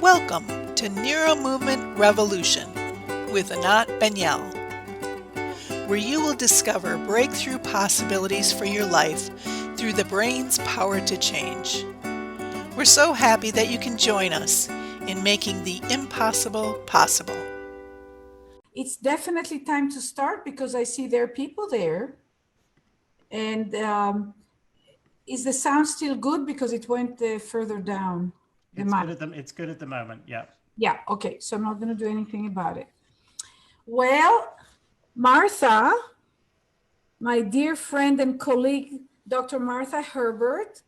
Welcome to NeuroMovement Revolution with Anat Baniel, where you will discover breakthrough possibilities for your life through the brain's power to change. We're so happy that you can join us in making the impossible possible. It's definitely time to start because I see there are people there. And is the sound still good because it went further down? It's good at the moment, yeah. Yeah, okay, so I'm not going to do anything about it. Well, Martha, my dear friend and colleague, Dr. Martha Herbert,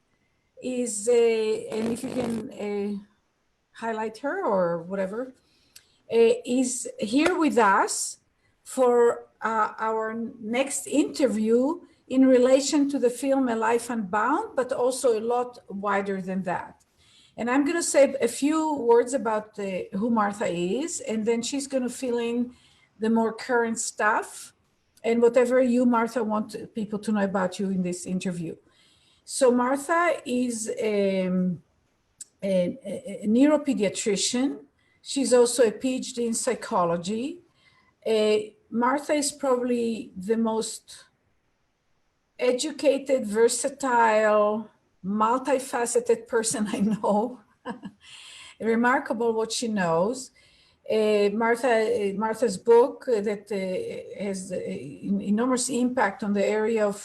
is, and if you can highlight her or whatever, is here with us for our next interview in relation to the film A Life Unbound, but also a lot wider than that. And I'm going to say a few words about who Martha is, and then she's going to fill in the more current stuff and whatever you, Martha, want people to know about you in this interview. So Martha is a neuropediatrician. She's also a PhD in psychology. Martha is probably the most educated, versatile, multifaceted person I know. Remarkable what she knows. Martha's book that has enormous impact on the area of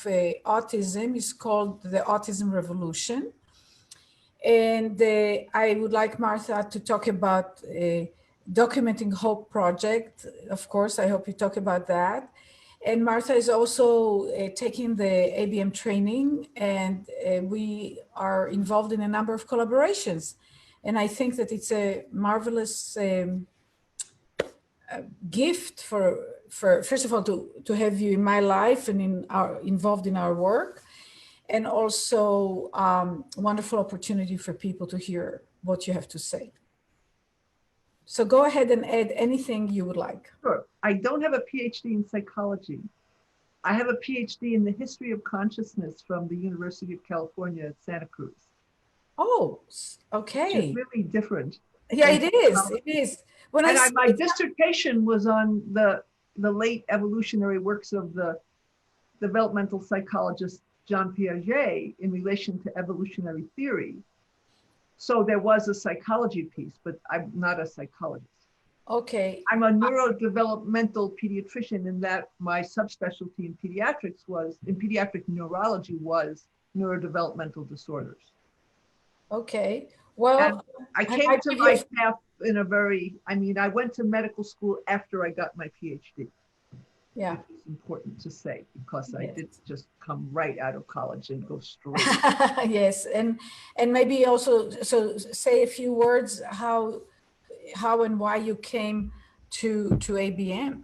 autism is called The Autism Revolution. And I would like Martha to talk about Documenting Hope project. Of course, I hope you talk about that. And Martha is also taking the ABM training, and we are involved in a number of collaborations. And I think that it's a marvelous gift for first of all, to have you in my life and involved in our work. And also wonderful opportunity for people to hear what you have to say. So go ahead and add anything you would like. Sure. I don't have a PhD in psychology. I have a PhD in the history of consciousness from the University of California at Santa Cruz. Oh, okay. Which is really different. Yeah, it is. It is. My dissertation was on the late evolutionary works of the developmental psychologist John Piaget in relation to evolutionary theory. So there was a psychology piece, but I'm not a psychologist. Okay. I'm a neurodevelopmental pediatrician in that my subspecialty in pediatric neurology was neurodevelopmental disorders. Okay. Well, and I came to my path in I went to medical school after I got my PhD. Yeah. Which is important to say because I didn't just come right out of college and go straight. Yes, and maybe also say a few words how and why you came to ABM.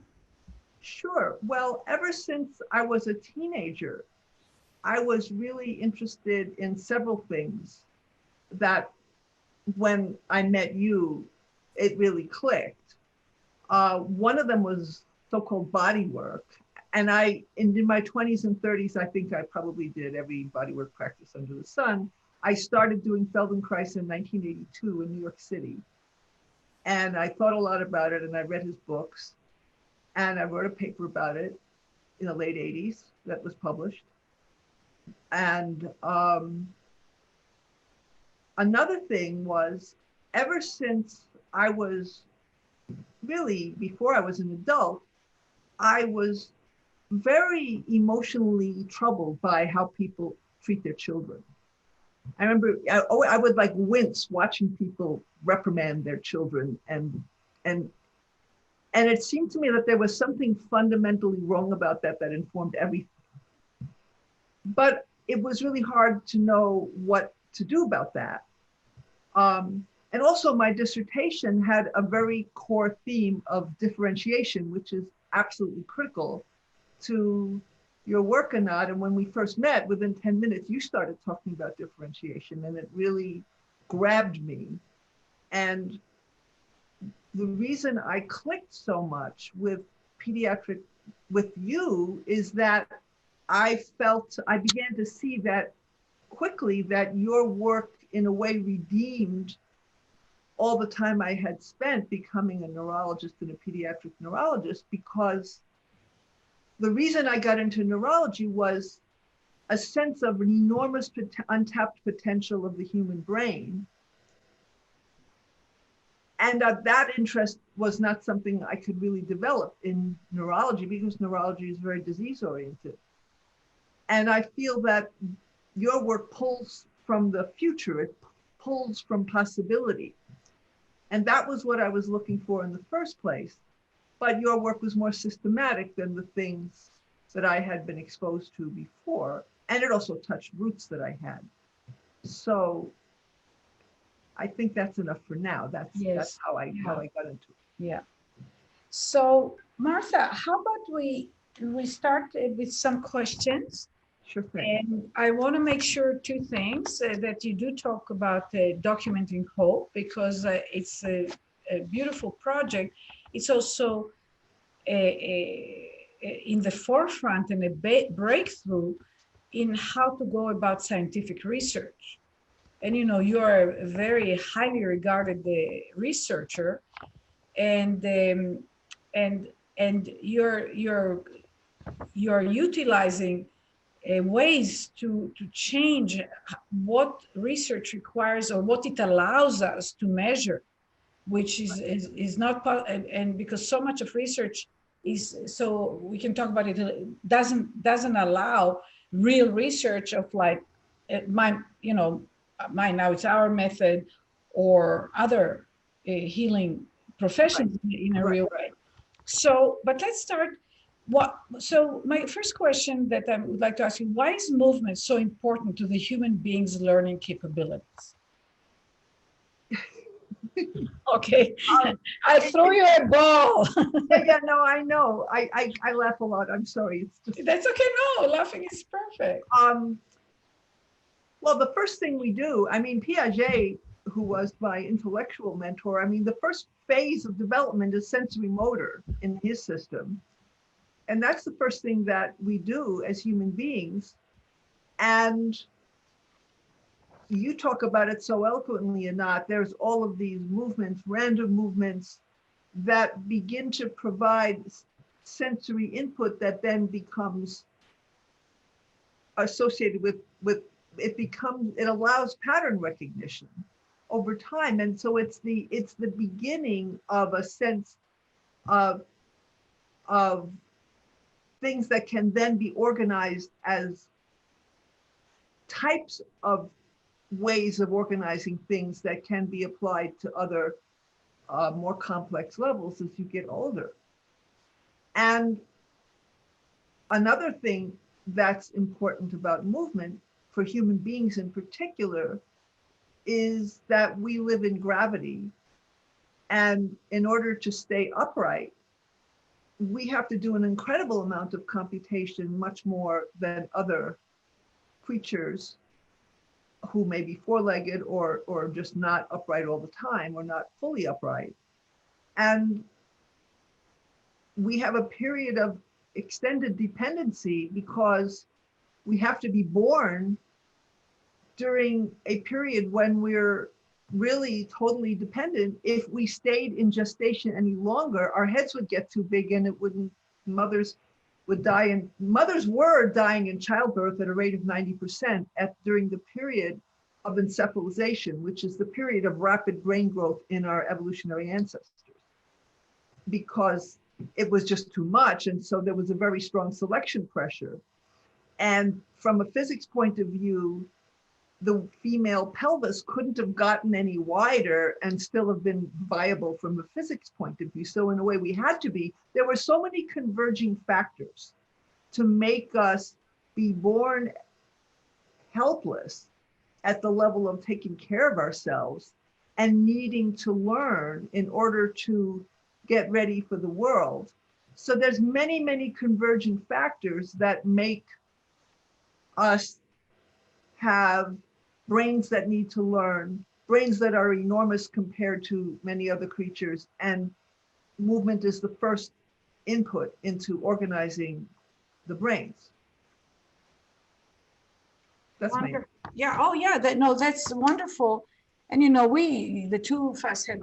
Sure. Well, ever since I was a teenager, I was really interested in several things that when I met you, it really clicked. One of them was so-called body work. And in my 20s and 30s, I think I probably did every bodywork practice under the sun. I started doing Feldenkrais in 1982 in New York City. And I thought a lot about it, and I read his books. And I wrote a paper about it in the late 80s that was published. And another thing was, ever since I was really, before I was an adult, I was very emotionally troubled by how people treat their children. I remember I would wince watching people reprimand their children, and it seemed to me that there was something fundamentally wrong about that informed everything. But it was really hard to know what to do about that. And also my dissertation had a very core theme of differentiation, which is absolutely critical to your work, Anat. And when we first met, within 10 minutes, you started talking about differentiation, and it really grabbed me. And the reason I clicked so much with you is that I began to see that quickly that your work in a way redeemed all the time I had spent becoming a neurologist and a pediatric neurologist, because the reason I got into neurology was a sense of an enormous untapped potential of the human brain. And that interest was not something I could really develop in neurology, because neurology is very disease-oriented. And I feel that your work pulls from the future, it pulls from possibility. And that was what I was looking for in the first place. But your work was more systematic than the things that I had been exposed to before. And it also touched roots that I had. So I think that's enough for now. That's how I got into it. Yeah. So Martha, how about we start with some questions? Sure thing. And I want to make sure two things, that you do talk about documenting hope, because it's a beautiful project. It's also in the forefront and a breakthrough in how to go about scientific research. And you know, you are a very highly regarded researcher, and you're utilizing ways to change what research requires, or what it allows us to measure, which is not, and because so much of research is, so we can talk about it, doesn't allow real research of like mine now, it's our method or other healing professions in a real way. So, but let's start. So my first question that I would like to ask you, why is movement so important to the human being's learning capabilities? Okay, I throw you a ball. No, I know. I laugh a lot. I'm sorry. It's just, that's okay. No, laughing is perfect. Well, the first thing we do, I mean, Piaget, who was my intellectual mentor, I mean, the first phase of development is sensory motor in his system. And that's the first thing that we do as human beings. And you talk about it so eloquently, Anat. There's all of these movements, random movements, that begin to provide sensory input that then becomes associated with it allows pattern recognition over time. And so it's the beginning of a sense of things that can then be organized as types of ways of organizing things that can be applied to other more complex levels as you get older. And another thing that's important about movement for human beings in particular is that we live in gravity. And in order to stay upright, we have to do an incredible amount of computation, much more than other creatures who may be four-legged or just not upright all the time, or not fully upright. And we have a period of extended dependency because we have to be born during a period when we're really totally dependent. If we stayed in gestation any longer, our heads would get too big and mothers would die. And mothers were dying in childbirth at a rate of 90% during the period of encephalization, which is the period of rapid brain growth in our evolutionary ancestors, because it was just too much. And so there was a very strong selection pressure. And from a physics point of view, the female pelvis couldn't have gotten any wider and still have been viable from a physics point of view. So in a way, we had to be. There were so many converging factors to make us be born helpless at the level of taking care of ourselves and needing to learn in order to get ready for the world. So there's many, many converging factors that make us have brains that need to learn, brains that are enormous compared to many other creatures, and movement is the first input into organizing the brains. That's me. Yeah. Oh, yeah. That's wonderful. And you know, the two of us had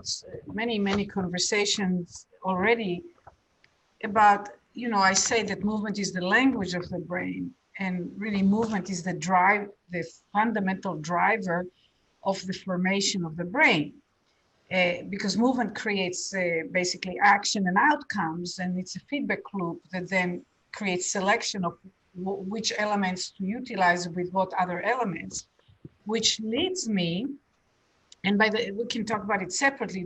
many conversations already about, you know, I say that movement is the language of the brain, and really movement is the fundamental driver of the formation of the brain. Because movement creates basically action and outcomes, and it's a feedback loop that then creates selection of which elements to utilize with what other elements, which leads me, and we can talk about it separately,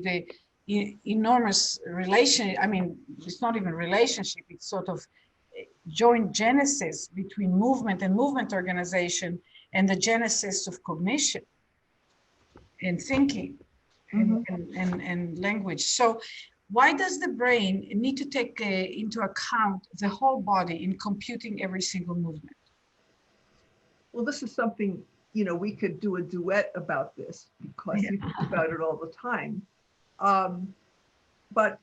the enormous relation, I mean, it's not even relationship, it's sort of joint genesis between movement and movement organization and the genesis of cognition and thinking. And language. So why does the brain need to take into account the whole body in computing every single movement? Well, this is something, you know, we could do a duet about this because we think about it all the time. But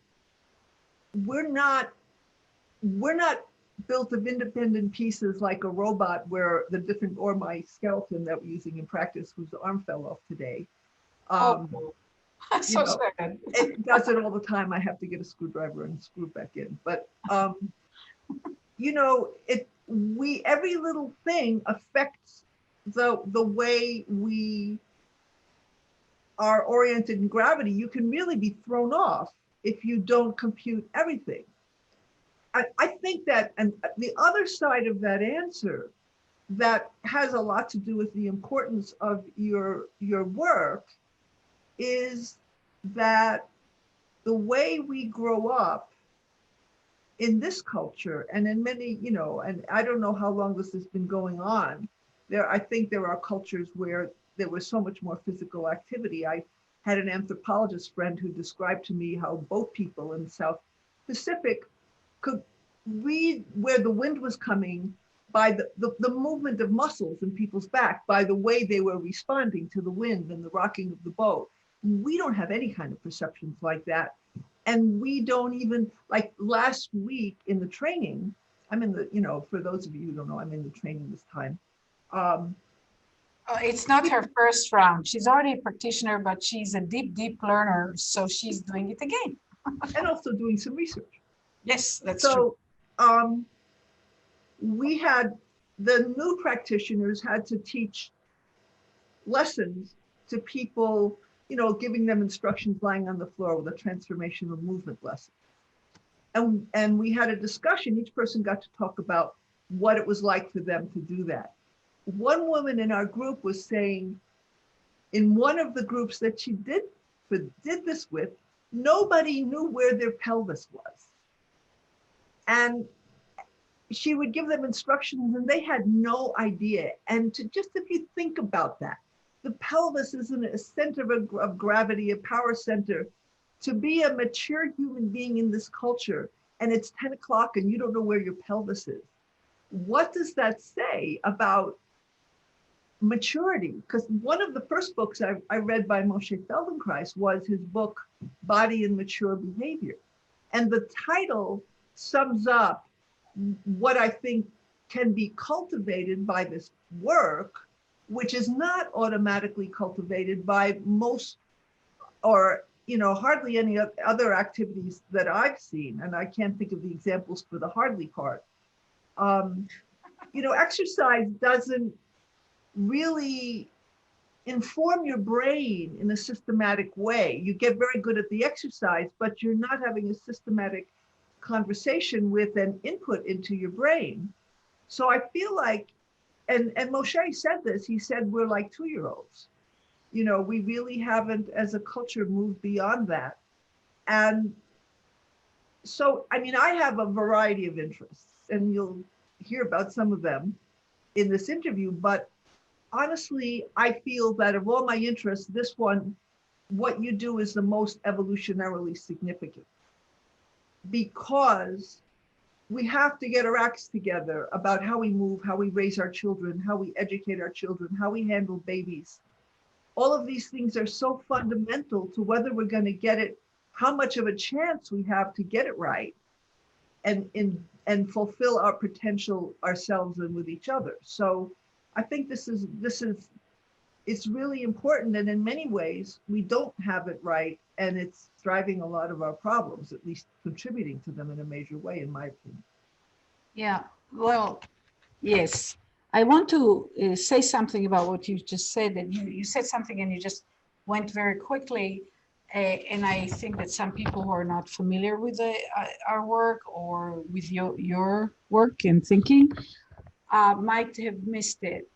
we're not built of independent pieces like a robot where or my skeleton that we're using in practice whose arm fell off today. So sad. It does it all the time. I have to get a screwdriver and screw it back in. But you know, every little thing affects the way we are oriented in gravity. You can really be thrown off if you don't compute everything. I think that, and the other side of that answer that has a lot to do with the importance of your work is that the way we grow up in this culture and in many, you know, and I don't know how long this has been going on. I think there are cultures where there was so much more physical activity. I had an anthropologist friend who described to me how boat people in the South Pacific could read where the wind was coming by the movement of muscles in people's back, by the way they were responding to the wind and the rocking of the boat. We don't have any kind of perceptions like that. And we don't even, like last week in the training, I'm in the, you know, for those of you who don't know, I'm in the training this time. It's not her first round. She's already a practitioner, but she's a deep learner. So she's doing it again. And also doing some research. Yes, that's true. So we had, the new practitioners had to teach lessons to people, you know, giving them instructions lying on the floor with a transformational movement lesson. And we had a discussion. Each person got to talk about what it was like for them to do that. One woman in our group was saying, in one of the groups that she did this with, nobody knew where their pelvis was. And she would give them instructions and they had no idea. And if you think about that, the pelvis is a center of gravity, a power center. To be a mature human being in this culture, and it's 10 o'clock and you don't know where your pelvis is. What does that say about maturity? Because one of the first books I read by Moshe Feldenkrais was his book, Body and Mature Behavior. And the title sums up what I think can be cultivated by this work, which is not automatically cultivated by most, or, you know, hardly any other activities that I've seen. And I can't think of the examples for the hardly part. You know, exercise doesn't really inform your brain in a systematic way. You get very good at the exercise, but you're not having a systematic conversation with an input into your brain. So I feel like, and Moshe said this, he said, we're like 2-year-olds. You know, we really haven't as a culture moved beyond that. And so, I mean, I have a variety of interests and you'll hear about some of them in this interview, but honestly, I feel that of all my interests, this one, what you do is the most evolutionarily significant, because we have to get our acts together about how we move, how we raise our children, how we educate our children, how we handle babies. All of these things are so fundamental to whether we're going to get it, how much of a chance we have to get it right and fulfill our potential ourselves and with each other. So I think this is it's really important. And in many ways, we don't have it right. And it's driving a lot of our problems, at least contributing to them in a major way, in my opinion. Yeah, well, yes. I want to say something about what you just said. And you said something and you just went very quickly. And I think that some people who are not familiar with our work or with your work and thinking might have missed it.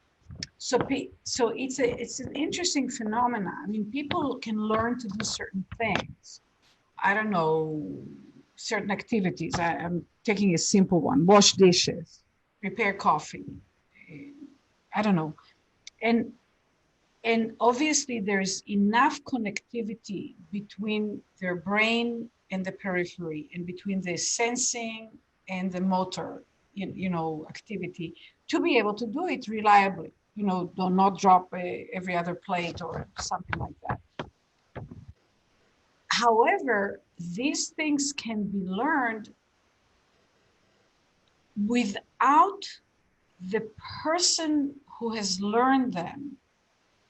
So it's an interesting phenomenon. I mean, people can learn to do certain things. I don't know, certain activities. I'm taking a simple one: wash dishes, prepare coffee. I don't know, and obviously there's enough connectivity between their brain and the periphery, and between the sensing and the motor, activity, to be able to do it reliably. Do not drop every other plate or something like that. However, these things can be learned without the person who has learned them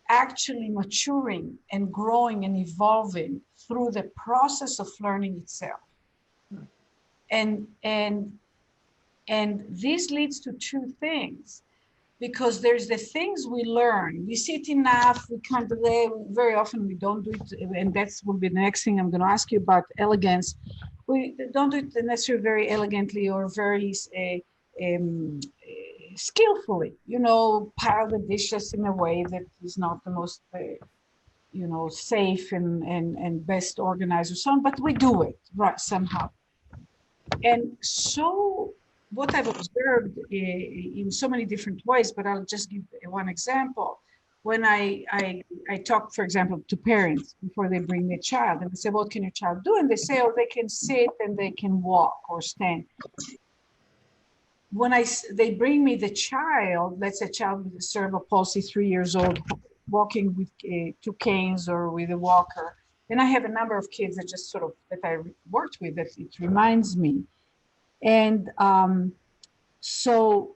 actually maturing and growing and evolving through the process of learning itself. And this leads to two things, because there's the things we learn. We see it enough, we can't do it, very often we don't do it, and that will be the next thing I'm going to ask you about, elegance. We don't do it necessarily very elegantly or very skillfully, pile the dishes in a way that is not the most, safe and best organized or so on, but we do it right somehow. And so what I've observed in so many different ways, but I'll just give one example. When I talk, for example, to parents before they bring me a child, and they say, what can your child do? And they say, oh, they can sit and they can walk or stand. When they bring me the child, let's say a child with cerebral palsy, 3 years old, walking with 2 canes or with a walker. And I have a number of kids that just that I worked with, that it reminds me. And so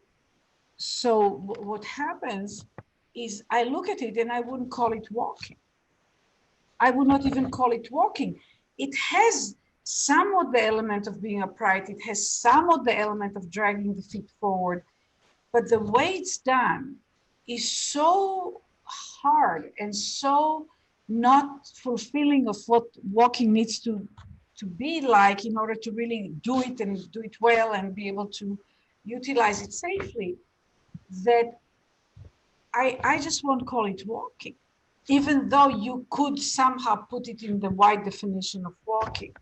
what happens is I look at it and I wouldn't call it walking. I would not even call it walking. It has somewhat the element of being upright. It has somewhat the element of dragging the feet forward. But the way it's done is so hard and so not fulfilling of what walking needs to be like in order to really do it and do it well and be able to utilize it safely, that I just won't call it walking, even though you could somehow put it in the wide definition of walking.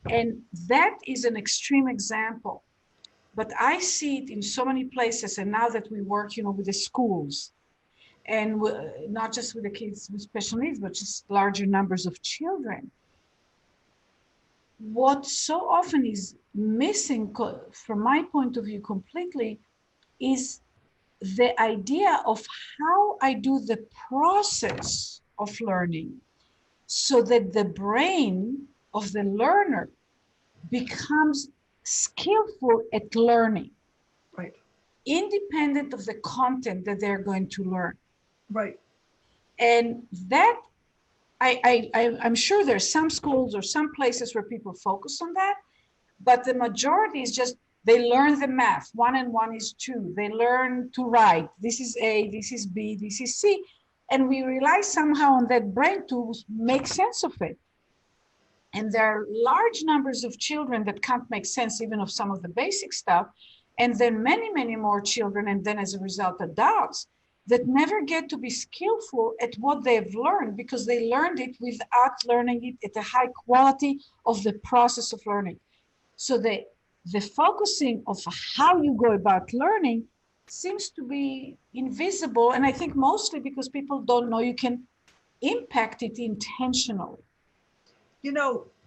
And that is an extreme example, but I see it in so many places. And now that we work, with the schools, and not just with the kids with special needs, but just larger numbers of children, what so often is missing, from my point of view completely, is the idea of how I do the process of learning so that the brain of the learner becomes skillful at learning, right, independent of the content that they're going to learn. Right. And that, I'm sure there's some schools or some places where people focus on that, but the majority is just, they learn the math. 1 and 1 is 2. They learn to write. This is A, this is B, this is C. And we rely somehow on that brain to make sense of it. And there are large numbers of children that can't make sense even of some of the basic stuff. And then many, many more children, and then as a result, adults, that never get to be skillful at what they've learned because they learned it without learning it at a high quality of the process of learning. So the focusing of how you go about learning seems to be invisible. And I think mostly because people don't know you can impact it intentionally.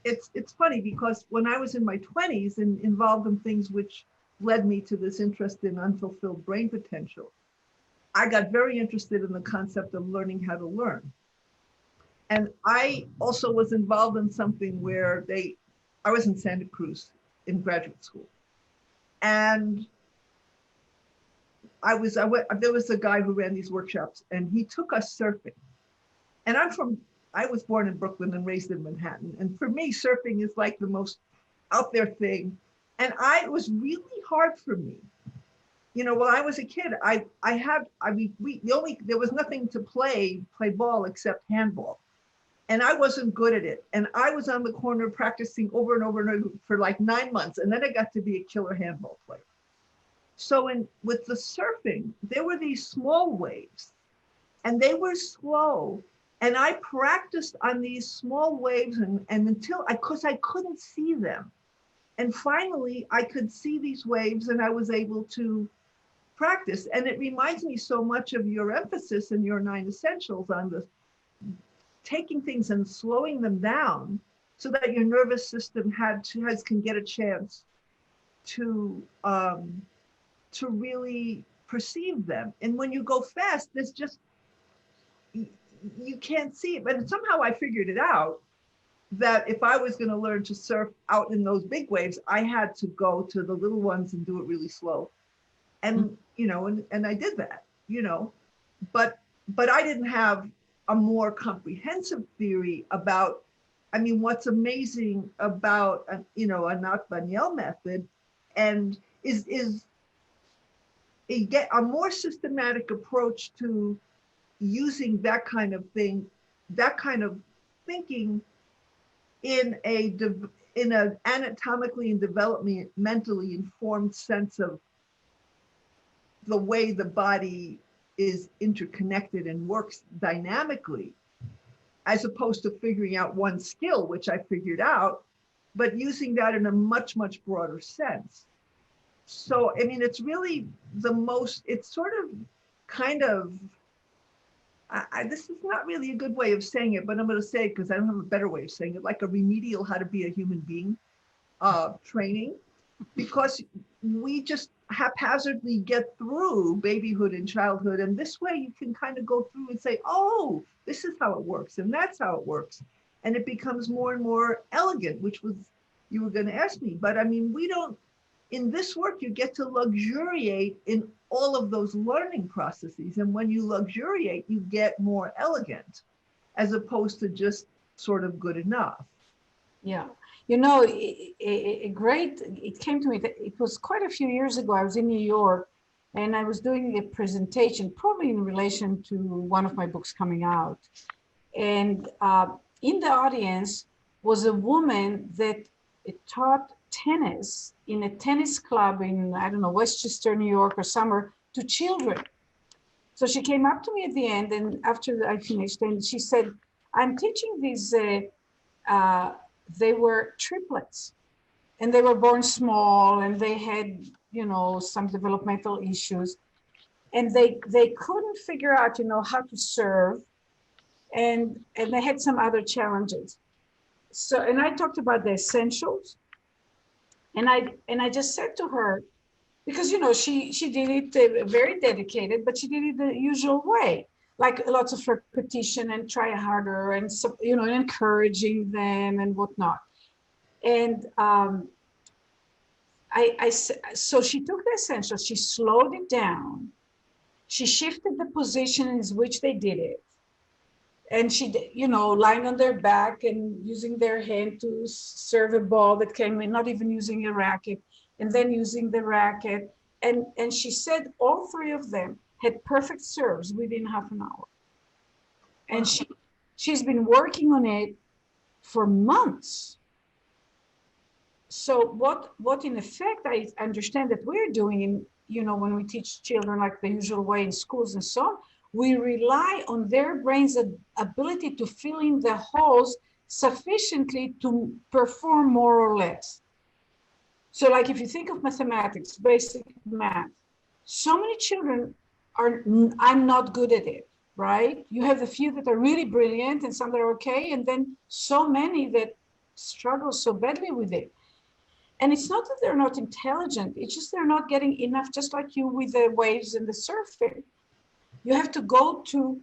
It's funny because when I was in my 20s and involved in things which led me to this interest in unfulfilled brain potential, I got very interested in the concept of learning how to learn. And I also was involved in something where I was in Santa Cruz in graduate school. And there was a guy who ran these workshops, and he took us surfing. And I was born in Brooklyn and raised in Manhattan. And for me, surfing is like the most out there thing. And it was really hard for me. You know, when I was a kid, there was nothing to play ball except handball. And I wasn't good at it. And I was on the corner practicing over and over and over for like 9 months. And then I got to be a killer handball player. So with the surfing, there were these small waves, and they were slow. And I practiced on these small waves and because I couldn't see them. And finally, I could see these waves, and I was able to practice. And it reminds me so much of your emphasis in your 9 essentials on the taking things and slowing them down so that your nervous system can get a chance to really perceive them. And when you go fast, there's just, you can't see it. But somehow I figured it out that if I was going to learn to surf out in those big waves, I had to go to the little ones and do it really slow. And, you know, and I did that, you know, but I didn't have a more comprehensive theory about, I mean, what's amazing about, you know, Anat Baniel method and is a more systematic approach to using that kind of thing, that kind of thinking in an anatomically and developmentally informed sense of the way the body is interconnected and works dynamically, as opposed to figuring out one skill, which I figured out, but using that in a much, much broader sense. So, I mean, it's really it's sort of kind of, this is not really a good way of saying it, but I'm going to say it because I don't have a better way of saying it, like a remedial how to be a human being training, because we just haphazardly get through babyhood and childhood. And this way you can kind of go through and say, oh, this is how it works. And that's how it works. And it becomes more and more elegant, which was, you were going to ask me. But I mean, in this work, you get to luxuriate in all of those learning processes. And when you luxuriate, you get more elegant as opposed to just sort of good enough. Yeah. You know, it came to me, that it was quite a few years ago. I was in New York and I was doing a presentation, probably in relation to one of my books coming out. And in the audience was a woman that taught tennis in a tennis club in, I don't know, Westchester, New York or somewhere, to children. So she came up to me at the end, and after I finished, and she said, I'm teaching these, they were triplets, and they were born small, and they had, you know, some developmental issues, and they couldn't figure out, you know, how to serve, and they had some other challenges. So, and I talked about the essentials, and I just said to her, because, you know, she did it very dedicated, but she did it the usual way, like lots of repetition and try harder and, you know, encouraging them and whatnot. And so she took the essentials, she slowed it down, she shifted the positions in which they did it. And she, you know, lying on their back and using their hand to serve a ball that came in, not even using a racket, and then using the racket. And she said all three of them had perfect serves within half an hour. And she's been working on it for months. So what in effect, I understand that we're doing in, you know, when we teach children like the usual way in schools and so on, we rely on their brain's ability to fill in the holes sufficiently to perform more or less. So like if you think of mathematics, basic math, so many children I'm not good at it, right? You have a few that are really brilliant and some that are okay, and then so many that struggle so badly with it. And it's not that they're not intelligent, it's just they're not getting enough, just like you with the waves and the surfing. You have to go to,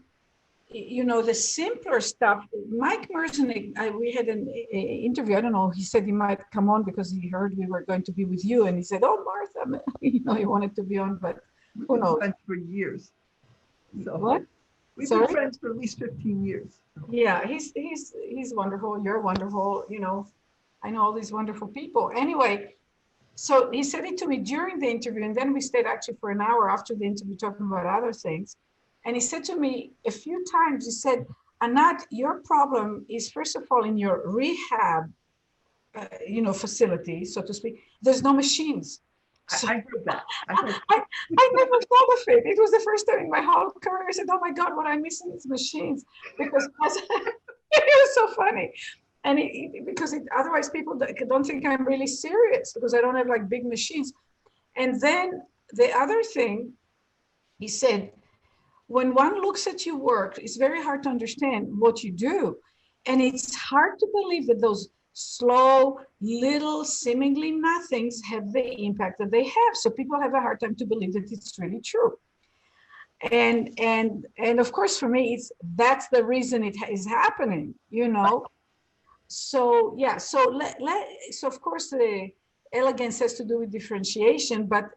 you know, the simpler stuff. Mike Merzen, we had an interview, I don't know, he said he might come on because he heard we were going to be with you. And he said, oh, Martha, you know, he wanted to be on, but We've Who been knows? friends for years. So What? we've Sorry? been friends for at least 15 years. Yeah, he's wonderful. You're wonderful. You know, I know all these wonderful people. Anyway, so he said it to me during the interview, and then we stayed actually for an hour after the interview talking about other things. And he said to me a few times, he said, Anat, your problem is first of all in your rehab, facility, so to speak. There's no machines. So I heard that. I heard I never thought of it. It was the first time in my whole career I said, oh my God, what I'm missing is machines. Because it was so funny. And otherwise people don't think I'm really serious because I don't have like big machines. And then the other thing, he said, when one looks at your work, it's very hard to understand what you do. And it's hard to believe that those slow, little, seemingly nothings have the impact that they have. So people have a hard time to believe that it's really true. And of course, for me, that's the reason it is happening, So yeah, so so of course the elegance has to do with differentiation, but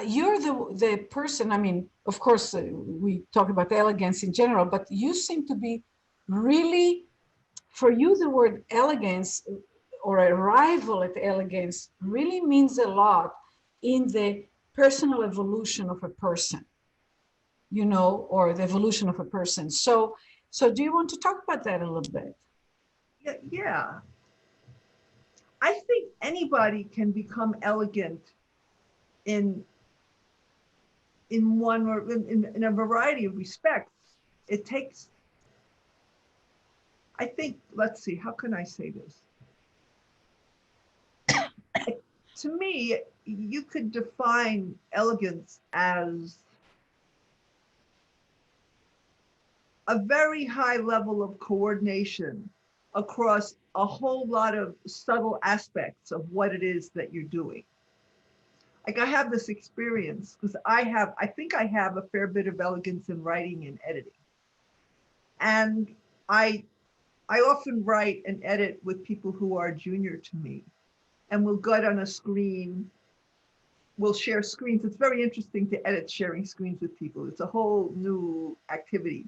you're the person. I mean, of course, we talk about elegance in general, but you seem to be really, for you, the word elegance or arrival at elegance really means a lot in the personal evolution of a person, or the evolution of a person. So do you want to talk about that a little bit? Yeah. I think anybody can become elegant in one or in a variety of respects. It takes, I think, let's see, how can I say this? To me, you could define elegance as a very high level of coordination across a whole lot of subtle aspects of what it is that you're doing. Like I have this experience because I think I have a fair bit of elegance in writing and editing. And I often write and edit with people who are junior to me, and we'll get on a screen, we'll share screens. It's very interesting to edit sharing screens with people. It's a whole new activity.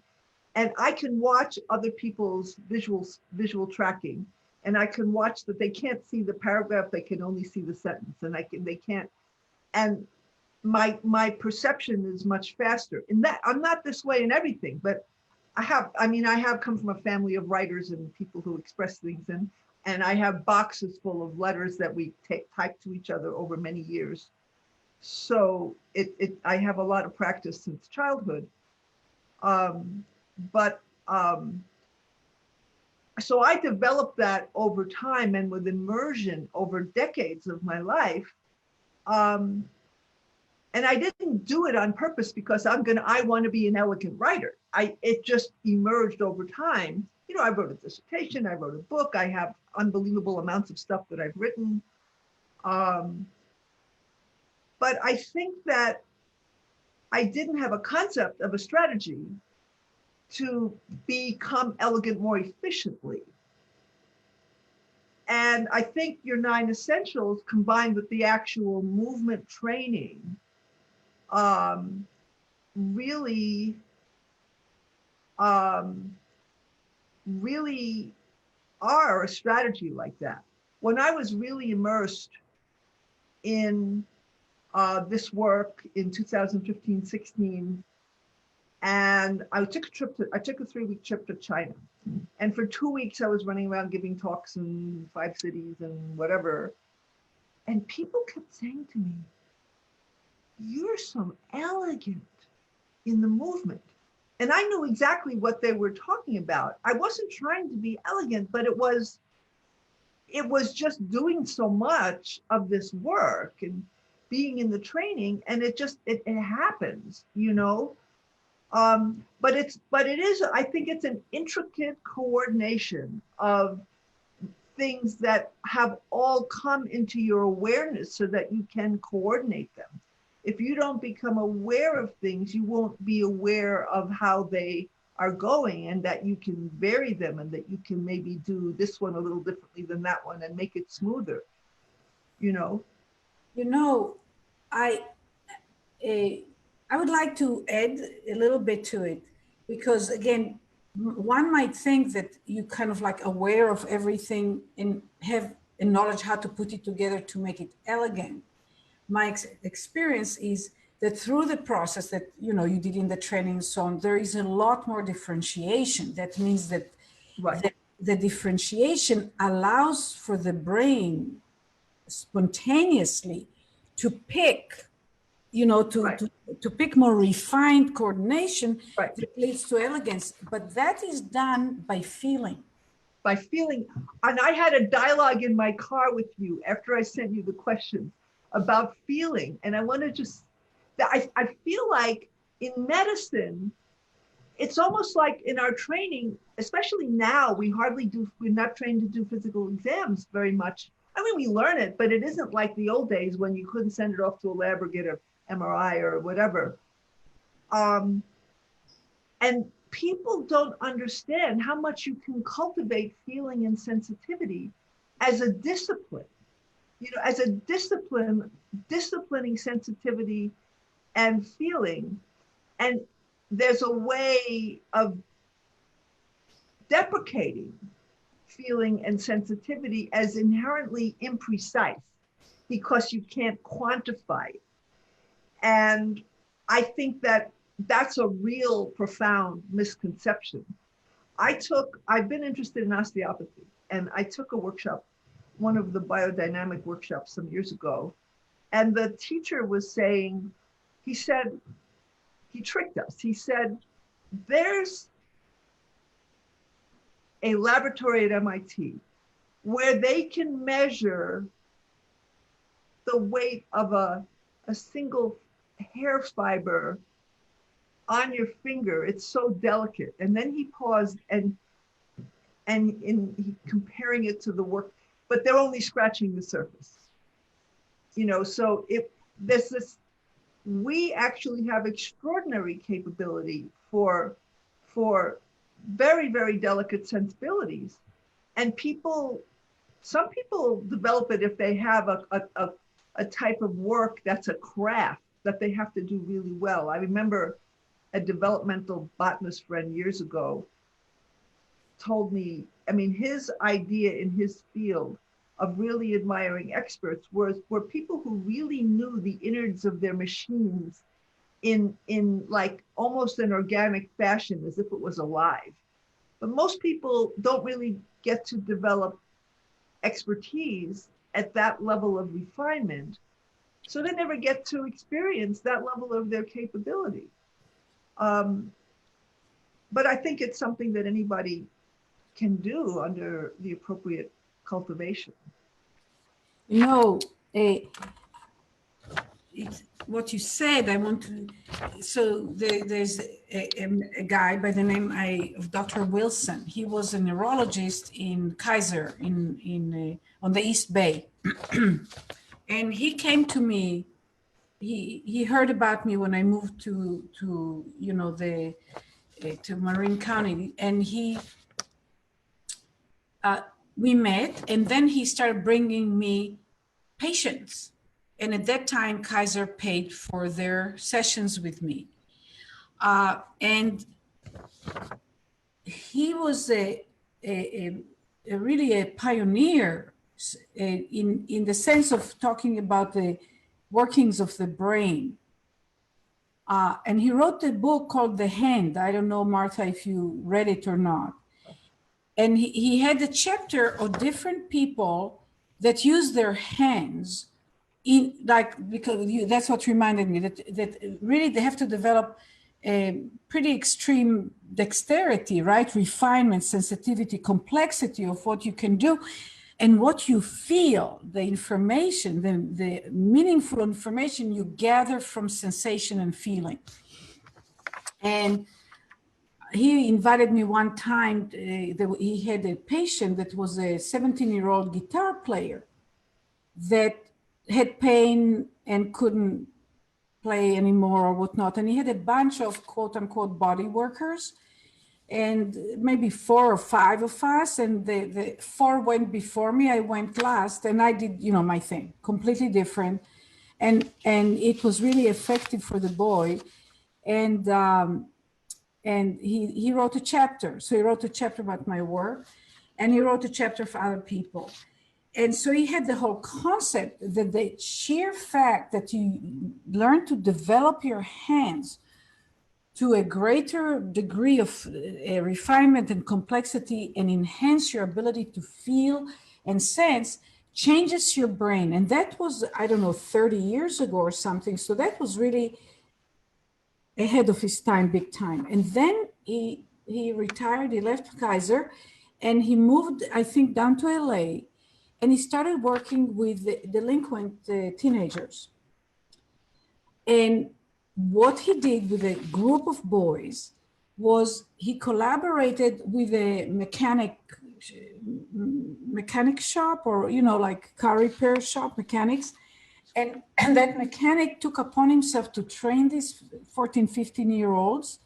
And I can watch other people's visual tracking, and I can watch that they can't see the paragraph, they can only see the sentence, and they can't. And my perception is much faster. In that, I'm not this way in everything, but I have come from a family of writers and people who express things, and I have boxes full of letters that we type to each other over many years. So I have a lot of practice since childhood. So I developed that over time and with immersion over decades of my life. And I didn't do it on purpose because I want to be an elegant writer. It just emerged over time. I wrote a dissertation, I wrote a book, I have unbelievable amounts of stuff that I've written. But I think that I didn't have a concept of a strategy to become elegant more efficiently. And I think your 9 essentials combined with the actual movement training really are a strategy like that. When I was really immersed in this work in 2015-16, and I took a 3-week trip to China. And for 2 weeks, I was running around giving talks in 5 cities and whatever. And people kept saying to me, you're so elegant in the movement. And I knew exactly what they were talking about. I wasn't trying to be elegant, but it was just doing so much of this work and being in the training, and it happens, But it is, I think it's an intricate coordination of things that have all come into your awareness so that you can coordinate them. If you don't become aware of things, you won't be aware of how they are going and that you can vary them and that you can maybe do this one a little differently than that one and make it smoother, I would like to add a little bit to it, because again, one might think that you kind of like aware of everything and have a knowledge how to put it together to make it elegant. My experience is that through the process that you did in the training and so on, there is a lot more differentiation. That means that Right. the differentiation allows for the brain spontaneously to pick, Right. to pick more refined coordination Right. that leads to elegance. But that is done by feeling. By feeling. And I had a dialogue in my car with you after I sent you the questions about feeling. And I want to just, I feel like in medicine, it's almost like in our training, especially now, we're not trained to do physical exams very much. I mean, we learn it, but it isn't like the old days when you couldn't send it off to a lab or get an MRI or whatever. And people don't understand how much you can cultivate feeling and sensitivity as a discipline. As a disciplining sensitivity and feeling. And there's a way of deprecating feeling and sensitivity as inherently imprecise because you can't quantify it. And I think that that's a real profound misconception. I've been interested in osteopathy, and I took a workshop, one of the biodynamic workshops some years ago, and the teacher was saying, he tricked us. He said, there's a laboratory at MIT where they can measure the weight of a single hair fiber on your finger. It's so delicate. And then he paused and he comparing it to the work, but they're only scratching the surface. So there's this, we actually have extraordinary capability for very, very delicate sensibilities. And some people develop it if they have a type of work that's a craft that they have to do really well. I remember a developmental botanist friend years ago told me, his idea in his field of really admiring experts were people who really knew the innards of their machines in like almost an organic fashion, as if it was alive. But most people don't really get to develop expertise at that level of refinement. So they never get to experience that level of their capability. But I think it's something that anybody can do under the appropriate cultivation. What you said, there's a guy by the name of Dr. Wilson. He was a neurologist in Kaiser on the East Bay. And he came to me, he heard about me when I moved to Marin County, and we met, and then he started bringing me patients. And at that time, Kaiser paid for their sessions with me. And he was really a pioneer in the sense of talking about the workings of the brain. And he wrote a book called The Hand. I don't know, Martha, if you read it or not. And he had a chapter of different people that use their hands that's what reminded me that really they have to develop a pretty extreme dexterity, right? Refinement, sensitivity, complexity of what you can do and what you feel, the information, the meaningful information you gather from sensation and feeling. And he invited me one time, he had a patient that was a 17-year-old guitar player that had pain and couldn't play anymore or whatnot. And he had a bunch of quote unquote body workers and maybe 4 or 5 of us. And the 4 went before me, I went last, and I did, my thing, completely different. And it was really effective for the boy. And he wrote a chapter. So he wrote a chapter about my work, and he wrote a chapter for other people. And so he had the whole concept that the sheer fact that you learn to develop your hands to a greater degree of refinement and complexity and enhance your ability to feel and sense changes your brain. And that was, I don't know, 30 years ago or something. So that was really ahead of his time, big time. And then he retired, he left Kaiser, and he moved, I think, down to LA. And he started working with delinquent teenagers. And what he did with a group of boys was he collaborated with a mechanic shop, or, you know, like car repair shop mechanics. And that mechanic took upon himself to train these 14, 15-year-olds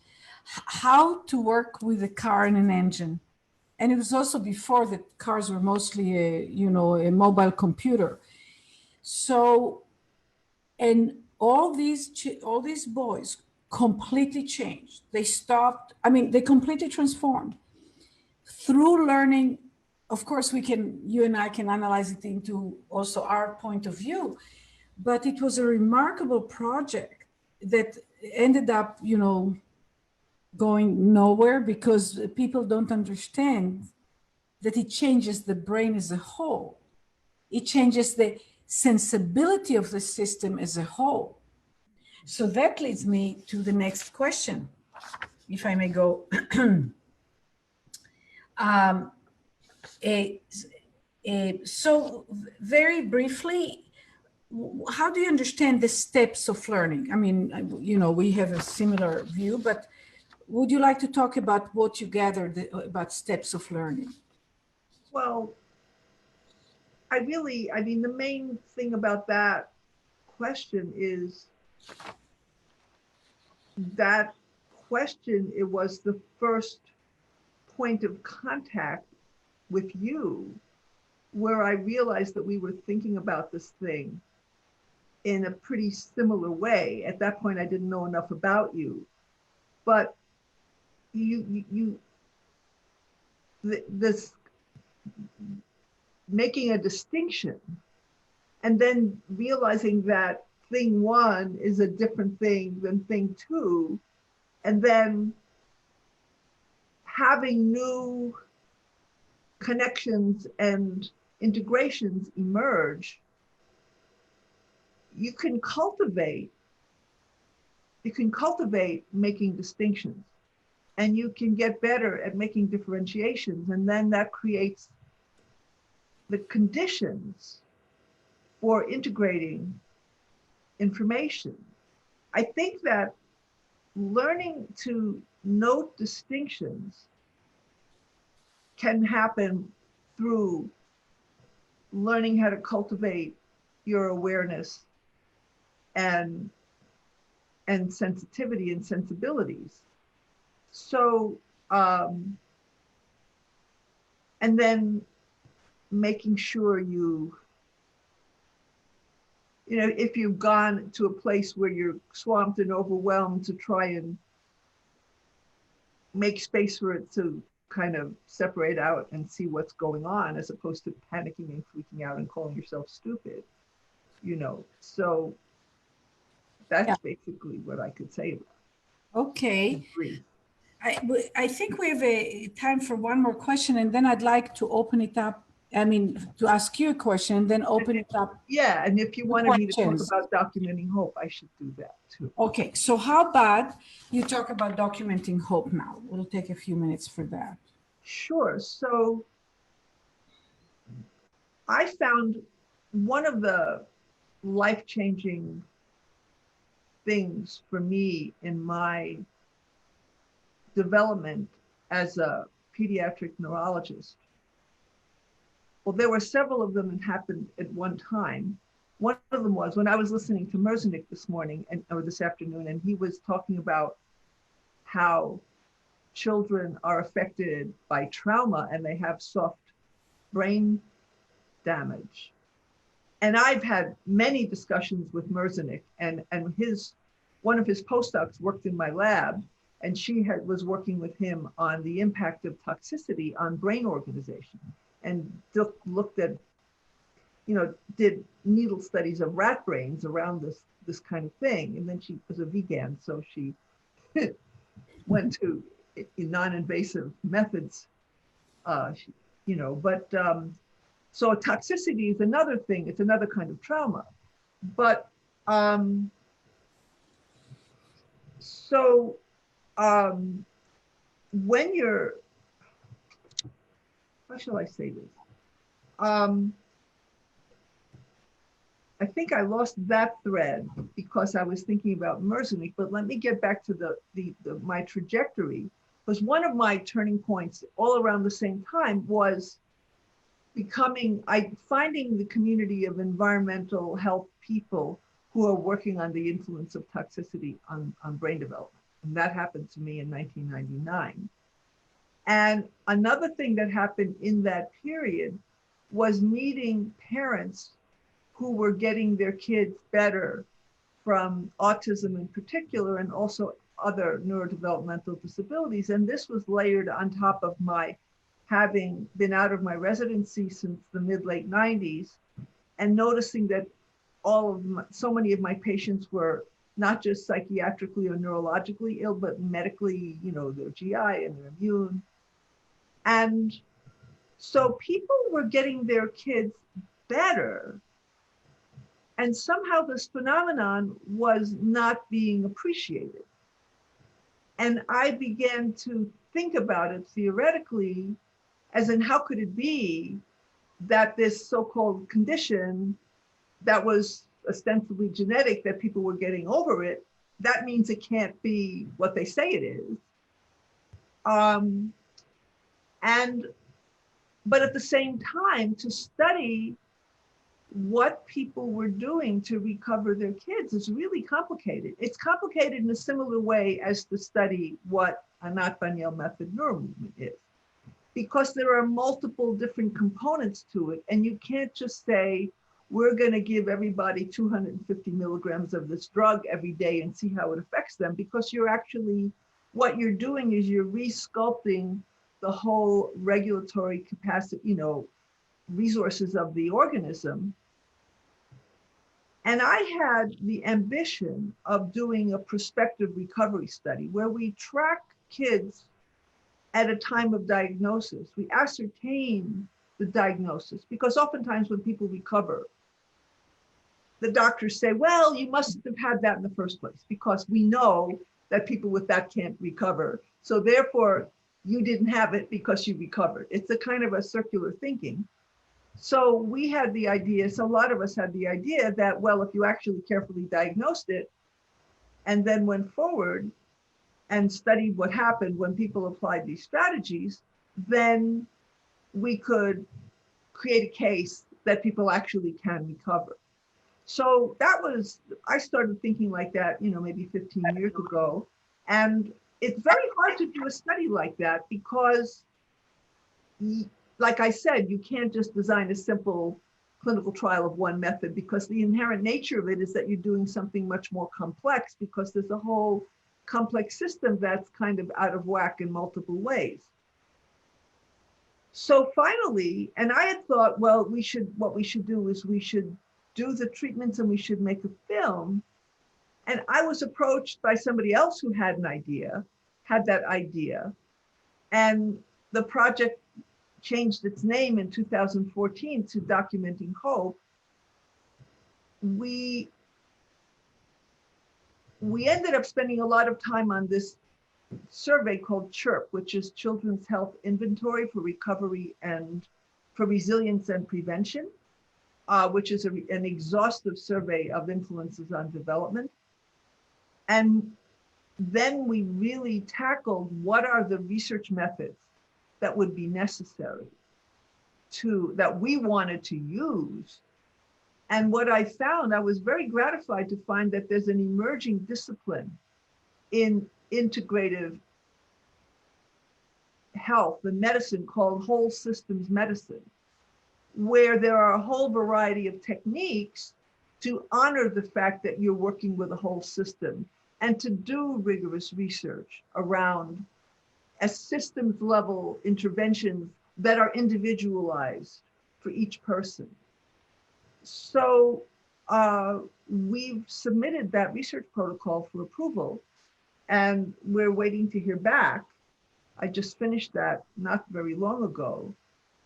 how to work with a car and an engine. And it was also before that cars were mostly a mobile computer. So, and all these boys completely changed. They stopped, they completely transformed through learning. Of course, you and I can analyze it into also our point of view, but it was a remarkable project that ended up, going nowhere, because people don't understand that it changes the brain as a whole. It changes the sensibility of the system as a whole. So that leads me to the next question, if I may go. So very briefly, how do you understand the steps of learning? We have a similar view, but would you like to talk about what you gathered about steps of learning? Well, the main thing about that question is that question, it was the first point of contact with you where I realized that we were thinking about this thing in a pretty similar way. At that point, I didn't know enough about you, but this making a distinction and then realizing that thing one is a different thing than thing two, and then having new connections and integrations emerge, you can cultivate making distinctions, and you can get better at making differentiations, and then that creates the conditions for integrating information. I think that learning to note distinctions can happen through learning how to cultivate your awareness and sensitivity and sensibilities. So, and then making sure if you've gone to a place where you're swamped and overwhelmed, to try and make space for it to kind of separate out and see what's going on, as opposed to panicking and freaking out and calling yourself stupid, So that's basically what I could say about it. Okay. I think we have a time for one more question, and then I'd like to open it up. To ask you a question and then open it up. Yeah, and if you wanted me to talk about documenting hope, I should do that too. Okay, so how about you talk about documenting hope now? We'll take a few minutes for that. Sure. So I found one of the life-changing things for me in my development as a pediatric neurologist. Well, there were several of them that happened at one time. One of them was when I was listening to Merzenich this afternoon, and he was talking about how children are affected by trauma and they have soft brain damage. And I've had many discussions with Merzenich, and his one of his postdocs worked in my lab, and she was working with him on the impact of toxicity on brain organization, and looked at, did needle studies of rat brains around this kind of thing. And then she was a vegan, so she went to non-invasive methods, so toxicity is another thing. It's another kind of trauma. But when you're, how shall I say this? I think I lost that thread because I was thinking about Merzenic, but let me get back to my trajectory. Because one of my turning points all around the same time was finding the community of environmental health people who are working on the influence of toxicity on brain development. And that happened to me in 1999. And another thing that happened in that period was meeting parents who were getting their kids better from autism in particular, and also other neurodevelopmental disabilities. And this was layered on top of my having been out of my residency since the mid-late 90s, and noticing that so many of my patients were not just psychiatrically or neurologically ill, but medically, their GI and their immune. And so people were getting their kids better, and somehow this phenomenon was not being appreciated. And I began to think about it theoretically, as in how could it be that this so-called condition that was ostensibly genetic, that people were getting over it, that means it can't be what they say it is. But at the same time, to study what people were doing to recover their kids is really complicated. It's complicated in a similar way as to study what Anat Baniel method NeuroMovement is, because there are multiple different components to it, and you can't just say, we're going to give everybody 250 milligrams of this drug every day and see how it affects them, because what you're doing is you're resculpting the whole regulatory capacity, resources of the organism. And I had the ambition of doing a prospective recovery study where we track kids at a time of diagnosis. We ascertain the diagnosis, because oftentimes when people recover, the doctors say, well, you must have had that in the first place, because we know that people with that can't recover. So therefore, you didn't have it because you recovered. It's a kind of a circular thinking. So we had the idea, so a lot of us had the idea that, well, if you actually carefully diagnosed it and then went forward and studied what happened when people applied these strategies, then we could create a case that people actually can recover. So I started thinking like that, maybe 15 years ago. And it's very hard to do a study like that because, like I said, you can't just design a simple clinical trial of one method, because the inherent nature of it is that you're doing something much more complex, because there's a whole complex system that's kind of out of whack in multiple ways. So finally, and I had thought, well, what we should do is we should do the treatments and we should make a film. And I was approached by somebody else who had that idea. And the project changed its name in 2014 to Documenting Hope. We ended up spending a lot of time on this survey called CHIRP, which is Children's Health Inventory for Recovery and for Resilience and Prevention, which is an exhaustive survey of influences on development. And then we really tackled what are the research methods that would be necessary that we wanted to use. And what I found, I was very gratified to find that there's an emerging discipline in integrative health and medicine called whole systems medicine, where there are a whole variety of techniques to honor the fact that you're working with a whole system. and to do rigorous research around a systems level interventions that are individualized for each person. So we've submitted that research protocol for approval, and we're waiting to hear back. I just finished that not very long ago.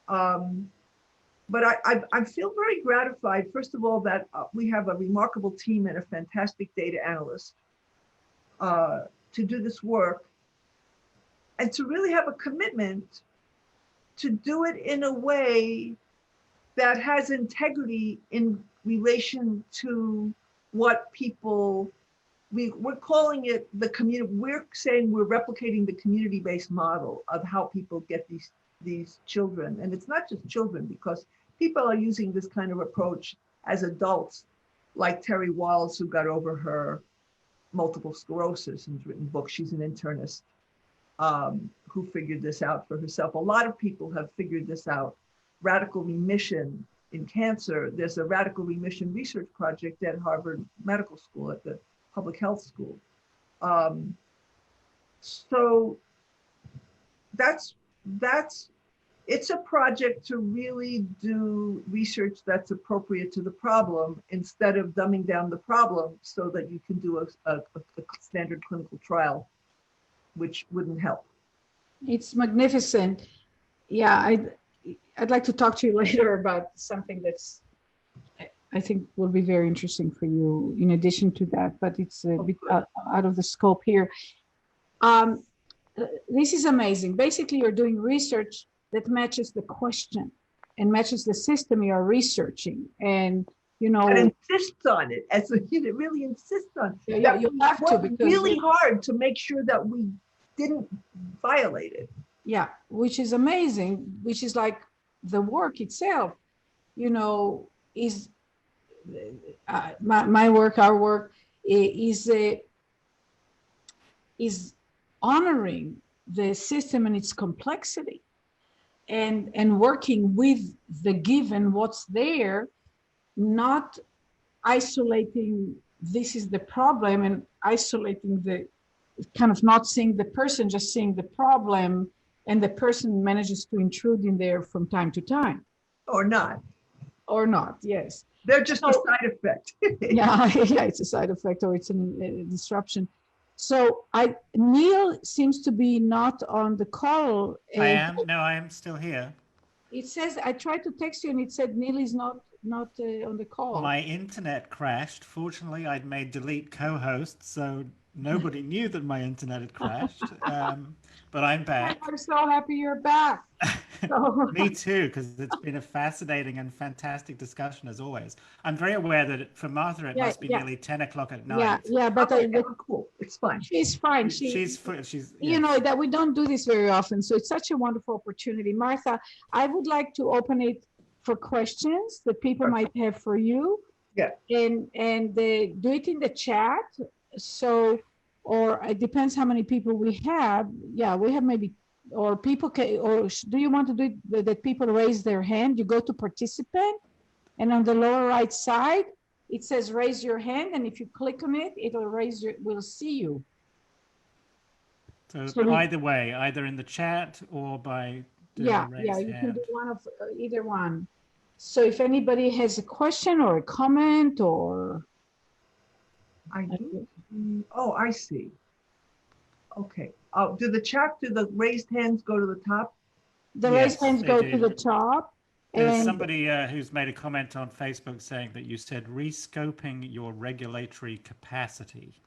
But I feel very gratified, first of all, that we have a remarkable team and a fantastic data analyst to do this work, and to really have a commitment to do it in a way that has integrity in relation to what people, we're calling it the community, we're saying we're replicating the community-based model of how people get these children. And it's not just children, because people are using this kind of approach as adults, like Terry Walls, who got over her multiple sclerosis and has written books. She's an internist who figured this out for herself. A lot of people have figured this out. Radical remission in cancer. There's a radical remission research project at Harvard Medical School, at the Public Health School. So it's a project to really do research that's appropriate to the problem, instead of dumbing down the problem so that you can do a standard clinical trial, which wouldn't help. It's magnificent. Yeah, I'd like to talk to you later about something that's, I think will be very interesting for you in addition to that, but it's a bit out of the scope here. This is amazing. Basically, you're doing research that matches the question and matches the system you are researching. And, you know, and insists on it, as a unit, really insists on it. Yeah, you have to, because really hard to make sure that we didn't violate it. Yeah, which is amazing, which is like the work itself, you know, is my work, our work is honoring the system and its complexity, and working with the given what's there, not isolating this is the problem and isolating the kind of not seeing the person, just seeing the problem, and the person manages to intrude in there from time to time. Or not. Or not, yes. They're just a side effect. Yeah, it's a side effect, or it's a disruption. So Neil seems to be not on the call. I am still here. It says, I tried to text you and it said Neil is not on the call. My internet crashed. Fortunately, I'd made delete co-host, so nobody knew that my internet had crashed. But I'm back. I'm so happy you're back. Me too, because it's been a fascinating and fantastic discussion as always. I'm very aware that for Martha it must be nearly 10 o'clock at night. But cool. It's fine. She's fine. She's you know that we don't do this very often, so it's such a wonderful opportunity. Martha, I would like to open it for questions that people might have for you. Yeah. And do it in the chat. So, or it depends how many people we have. Yeah, we have maybe, or people can, or do you want to do it that people raise their hand? You go to participant, and on the lower right side, it says raise your hand, and if you click on it, it'll we'll see you. So either way, either in the chat or by you can do one of either one. So if anybody has a question or a comment or I do. Oh, I see. Okay. Do the raised hands go to the top? The raised hands go to the top. There's somebody who's made a comment on Facebook saying that you said rescoping your regulatory capacity.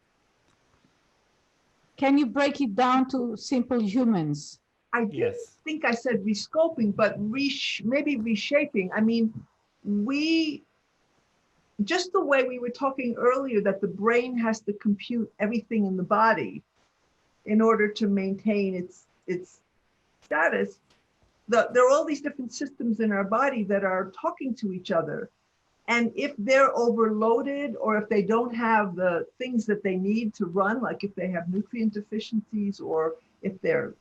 Can you break it down to simple humans? I didn't think I said rescoping, but maybe reshaping. I mean, just the way we were talking earlier, that the brain has to compute everything in the body in order to maintain its status. There are all these different systems in our body that are talking to each other. And if they're overloaded, or if they don't have the things that they need to run, like if they have nutrient deficiencies, or if they're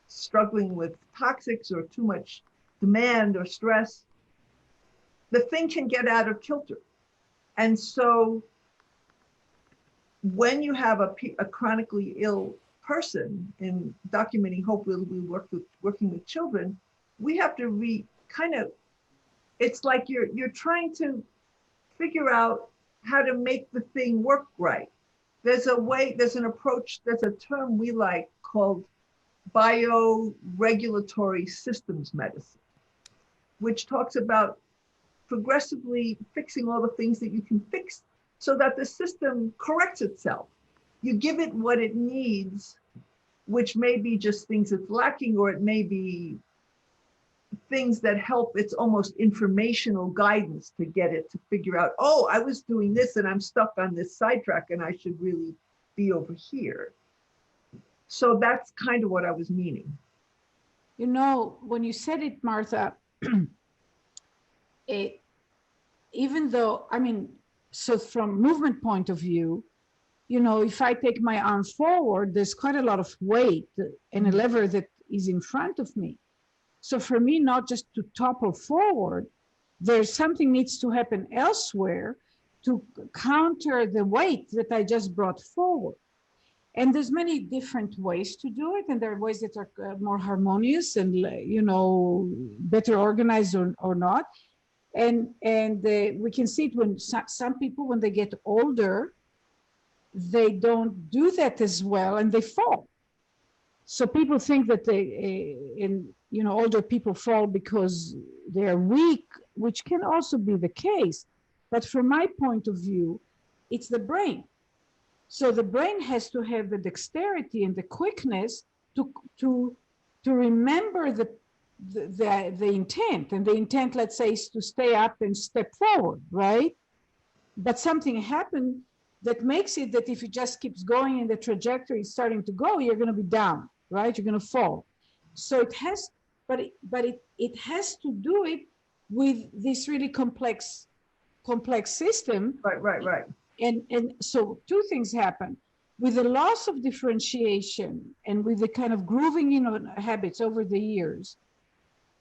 struggling with toxics or too much demand or stress, the thing can get out of kilter. And so when you have a chronically ill person, in documenting hope, we working with children, we have to it's like you're trying to figure out how to make the thing work right. There's an approach, there's a term we like called bioregulatory systems medicine, which talks about progressively fixing all the things that you can fix so that the system corrects itself. You give it what it needs, which may be just things it's lacking, or it may be things that help. It's almost informational guidance to get it to figure out, oh, I was doing this and I'm stuck on this sidetrack and I should really be over here. So that's kind of what I was meaning. You know, when you said it, Martha, even though, I mean, so from movement point of view, you know, if I take my arm forward, there's quite a lot of weight and a lever that is in front of me. So for me, not just to topple forward, there's something needs to happen elsewhere to counter the weight that I just brought forward. And there's many different ways to do it. And there are ways that are more harmonious and, you know, better organized or not. And we can see it when some people, when they get older, they don't do that as well and they fall. So people think that older people fall because they're weak, which can also be the case. But from my point of view, it's the brain. So the brain has to have the dexterity and the quickness to remember the intent. And the intent, let's say, is to stay up and step forward, right? But something happened that makes it that if it just keeps going and the trajectory is starting to go, you're going to be down, right? You're going to fall. So it has, but it has to do it with this really complex system. Right. And so two things happen. With the loss of differentiation and with the kind of grooving in on habits over the years,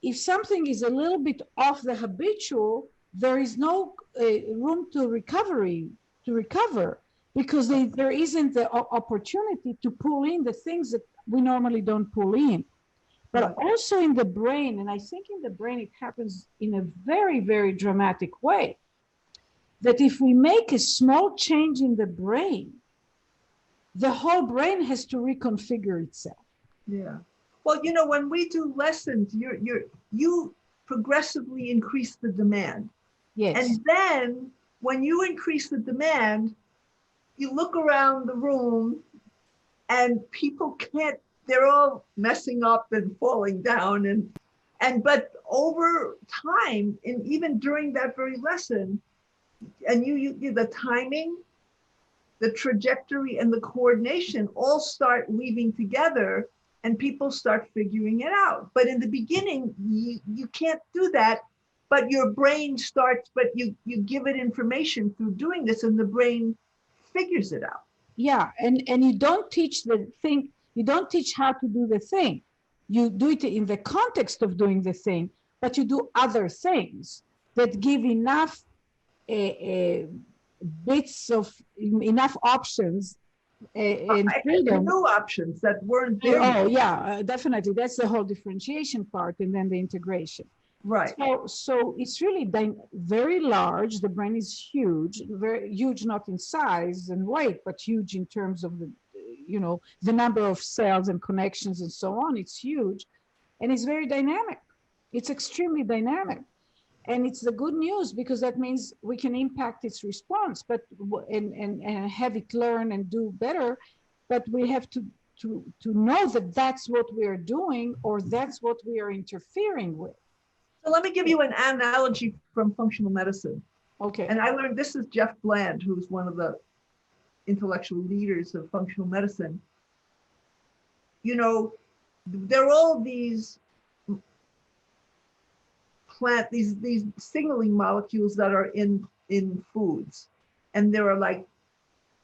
if something is a little bit off the habitual, there is no room to recover, because there isn't the opportunity to pull in the things that we normally don't pull in. But also in the brain, and I think in the brain it happens in a very, very dramatic way, that if we make a small change in the brain, the whole brain has to reconfigure itself. Yeah. Well, you know, when we do lessons, you progressively increase the demand. Yes. And then when you increase the demand, you look around the room and people they're all messing up and falling down. But over time, and even during that very lesson, and you the timing, the trajectory, and the coordination all start weaving together, and people start figuring it out. But in the beginning, you can't do that, but your brain starts, but you give it information through doing this, and the brain figures it out. Yeah, and you don't teach the thing, you don't teach how to do the thing. You do it in the context of doing the thing, but you do other things that give enough bits of enough options and freedom. New options that weren't there. Oh yeah, definitely. That's the whole differentiation part, and then the integration. Right. So it's really very large. The brain is huge, very huge, not in size and weight, but huge in terms of the number of cells and connections and so on. It's huge, and it's very dynamic. It's extremely dynamic. And it's the good news, because that means we can impact its response, and have it learn and do better. But we have to know that that's what we are doing, or that's what we are interfering with. So let me give you an analogy from functional medicine. Okay. And I learned, this is Jeff Bland, who's one of the intellectual leaders of functional medicine. You know, there are all these these signaling molecules that are in foods, and there are like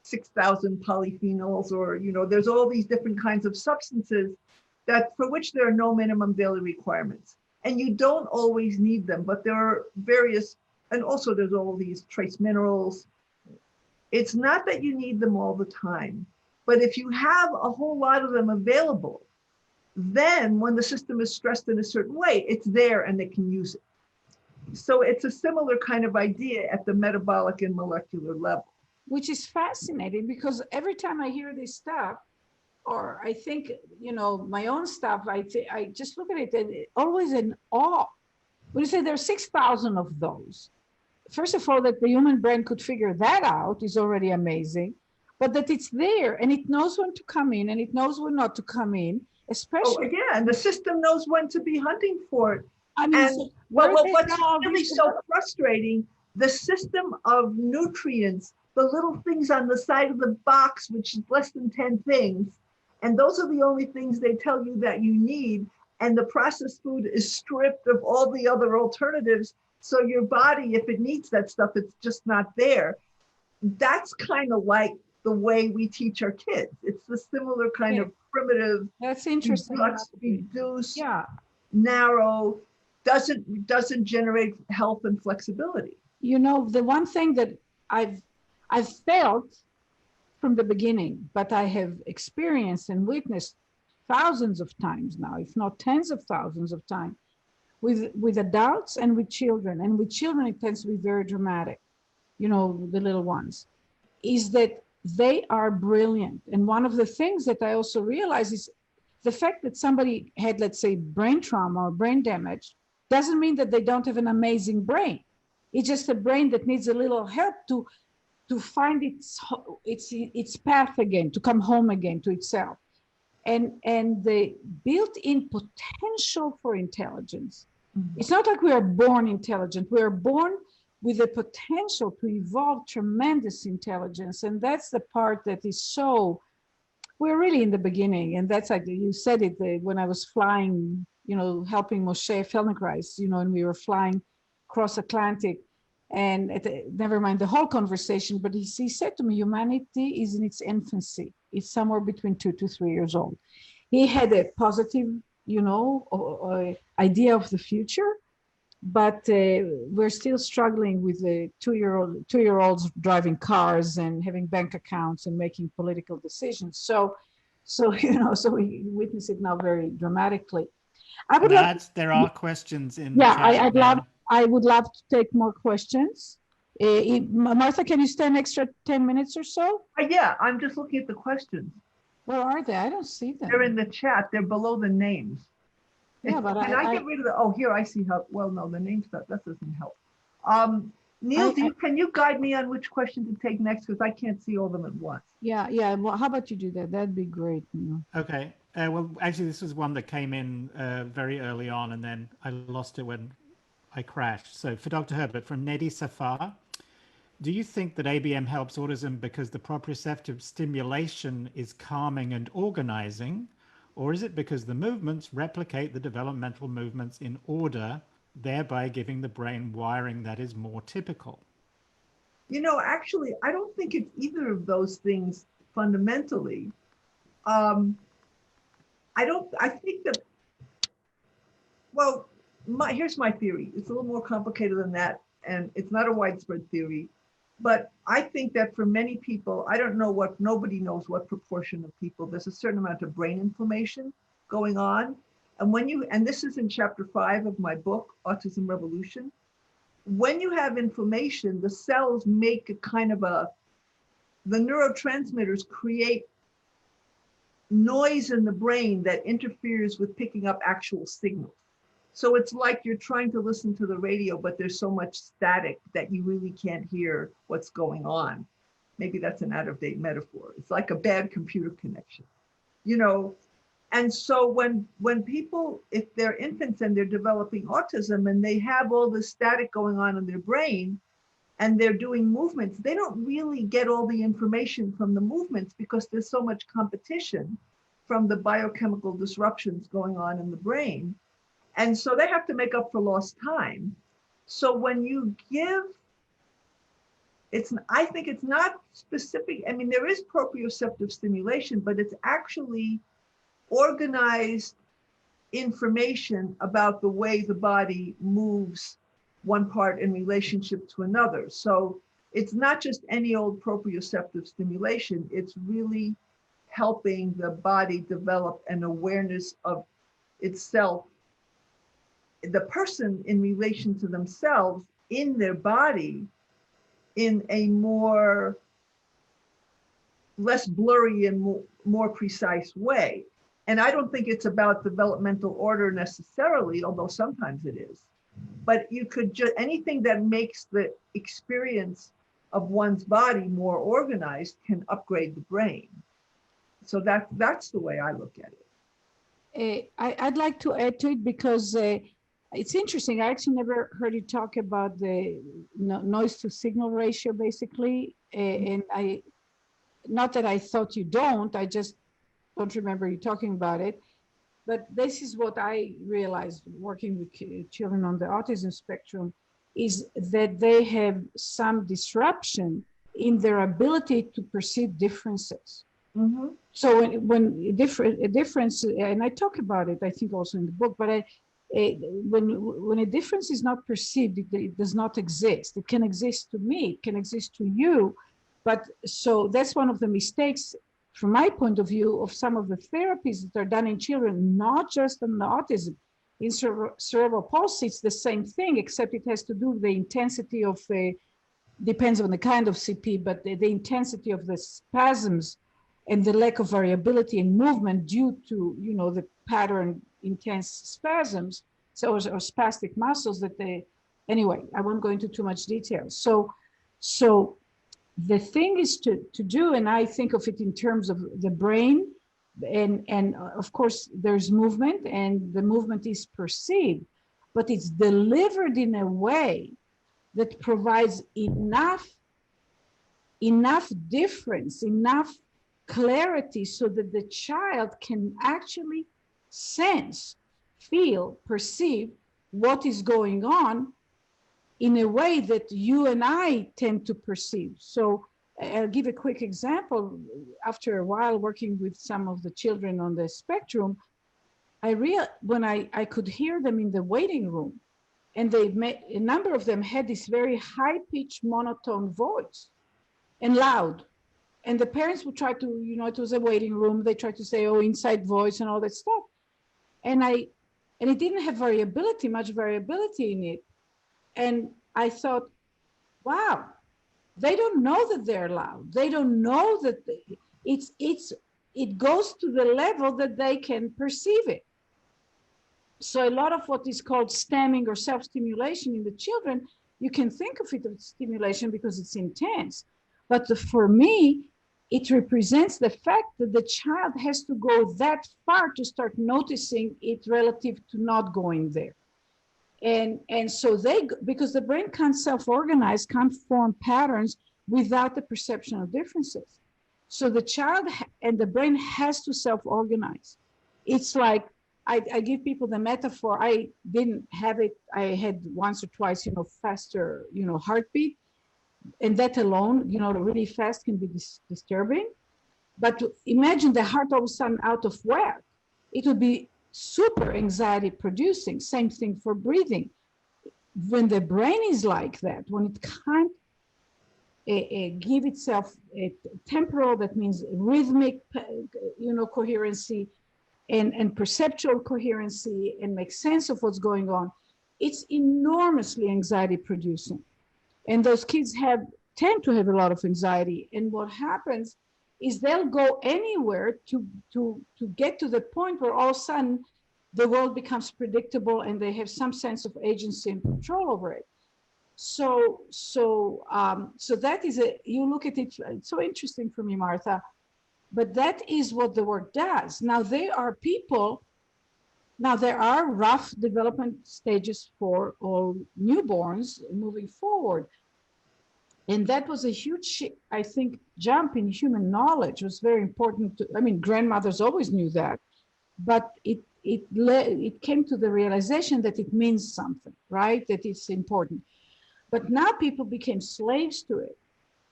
6,000 polyphenols, or there's all these different kinds of substances for which there are no minimum daily requirements, and you don't always need them, but there are various, and also there's all these trace minerals, It's not that you need them all the time, but if you have a whole lot of them available, then when the system is stressed in a certain way, it's there and they can use it. So it's a similar kind of idea at the metabolic and molecular level. Which is fascinating, because every time I hear this stuff, or I think, you know, my own stuff, I just look at it and always in awe. When you say there's 6,000 of those, first of all, that the human brain could figure that out is already amazing, but that it's there and it knows when to come in and it knows when not to come in, especially. Again, the system knows when to be hunting for it. I mean, And so what's all really these- so frustrating, the system of nutrients, the little things on the side of the box, which is less than 10 things, and those are the only things they tell you that you need. And the processed food is stripped of all the other alternatives. So your body, if it needs that stuff, it's just not there. That's kind of like the way we teach our kids. It's the similar kind of primitive, That's interesting. reduce, Yeah. narrow, doesn't generate health and flexibility. You know, the one thing that I've felt from the beginning, but I have experienced and witnessed thousands of times now, if not tens of thousands of times, with adults and with children. And with children, it tends to be very dramatic, you know, the little ones, is that they are brilliant. And one of the things that I also realize is the fact that somebody had, let's say, brain trauma or brain damage doesn't mean that they don't have an amazing brain. It's just a brain that needs a little help to find its path again, to come home again to itself. And the built-in potential for intelligence. Mm-hmm. It's not like we are born intelligent. We are born with the potential to evolve tremendous intelligence. And that's the part that is so, we're really in the beginning. And that's like, you said it when I was flying, you know, helping Moshe Feldenkrais, you know, and we were flying across Atlantic. And never mind the whole conversation, but he said to me, humanity is in its infancy. It's somewhere between 2 to 3 years old. He had a positive, you know, idea of the future, but we're still struggling with the two-year-olds driving cars and having bank accounts and making political decisions. So you know, so we witness it now very dramatically. I would there are questions in the chat. I would love to take more questions. Martha, can you stay an extra 10 minutes or so? Yeah, I'm just looking at the questions. Where are they? I don't see them. They're in the chat. They're below the names. Yeah, but can I get rid of the, oh, here I see how, well, no, the name stuff, that doesn't help. Neil, can you guide me on which question to take next? Because I can't see all of them at once. Yeah. Well, how about you do that? That'd be great. Neil. Okay. Well, actually, this was one that came in very early on, and then I lost it when I crashed. So for Dr. Herbert, from Nedi Safar, do you think that ABM helps autism because the proprioceptive stimulation is calming and organizing, or is it because the movements replicate the developmental movements in order, thereby giving the brain wiring that is more typical? You know, actually, I don't think it's either of those things fundamentally. I think that, well, here's my theory. It's a little more complicated than that, and it's not a widespread theory. But I think that for many people, nobody knows what proportion of people, there's a certain amount of brain inflammation going on. And this is in chapter 5 of my book, Autism Revolution. When you have inflammation, the cells make a kind of the neurotransmitters create noise in the brain that interferes with picking up actual signals. So it's like you're trying to listen to the radio, but there's so much static that you really can't hear what's going on. Maybe that's an out-of-date metaphor. It's like a bad computer connection, you know? And so when people, if they're infants and they're developing autism and they have all this static going on in their brain and they're doing movements, they don't really get all the information from the movements because there's so much competition from the biochemical disruptions going on in the brain. And so they have to make up for lost time. So when you give, I think it's not specific. I mean, there is proprioceptive stimulation, but it's actually organized information about the way the body moves one part in relationship to another. So it's not just any old proprioceptive stimulation, it's really helping the body develop an awareness of itself, the person in relation to themselves in their body, in a less blurry and more precise way. And I don't think it's about developmental order necessarily, although sometimes it is. But you could just, anything that makes the experience of one's body more organized can upgrade the brain. So that's the way I look at it. I'd like to add to it because it's interesting. I actually never heard you talk about the noise to signal ratio, basically. And not that I thought you don't, I just don't remember you talking about it. But this is what I realized working with children on the autism spectrum, is that they have some disruption in their ability to perceive differences. Mm-hmm. So when a difference, and I talk about it, I think also in the book, but when a difference is not perceived, it does not exist. It can exist to me, it can exist to you, but so that's one of the mistakes from my point of view of some of the therapies that are done in children, not just on the autism. In cerebral palsy, it's the same thing, except it has to do with the intensity of depends on the kind of CP, but the intensity of the spasms and the lack of variability in movement due to, the pattern intense spasms, or spastic muscles that anyway, I won't go into too much detail. So the thing is to do, and I think of it in terms of the brain, and of course there's movement, and the movement is perceived, but it's delivered in a way that provides enough difference, enough clarity so that the child can actually sense, feel, perceive what is going on in a way that you and I tend to perceive. So I'll give a quick example. After a while working with some of the children on the spectrum, when I could hear them in the waiting room, and a number of them had this very high-pitched monotone voice and loud. And the parents would try to, it was a waiting room, they tried to say, oh, inside voice and all that stuff. And it didn't have much variability in it. And I thought, wow, they don't know that they're loud. They don't know that it goes to the level that they can perceive it. So a lot of what is called stemming or self-stimulation in the children, you can think of it as stimulation because it's intense. But for me, it represents the fact that the child has to go that far to start noticing it relative to not going there. And so because the brain can't self-organize, can't form patterns without the perception of differences. So the child and the brain has to self-organize. It's like, I give people the metaphor. I didn't have it. I had once or twice, faster, heartbeat. And that alone, really fast can be disturbing. But imagine the heart all of a sudden out of whack. It would be super anxiety producing. Same thing for breathing. When the brain is like that, when it can't give itself a temporal, that means rhythmic, coherency, and perceptual coherency, and make sense of what's going on, it's enormously anxiety producing. And those kids tend to have a lot of anxiety. And what happens is they'll go anywhere to get to the point where all of a sudden the world becomes predictable and they have some sense of agency and control over it. So that is you look at it, it's so interesting for me, Martha, but that is what the work does. Now there are rough development stages for all newborns moving forward. And that was a huge, I think, jump in human knowledge. It was very important. Grandmothers always knew that, but it came to the realization that it means something, right? That it's important. But now people became slaves to it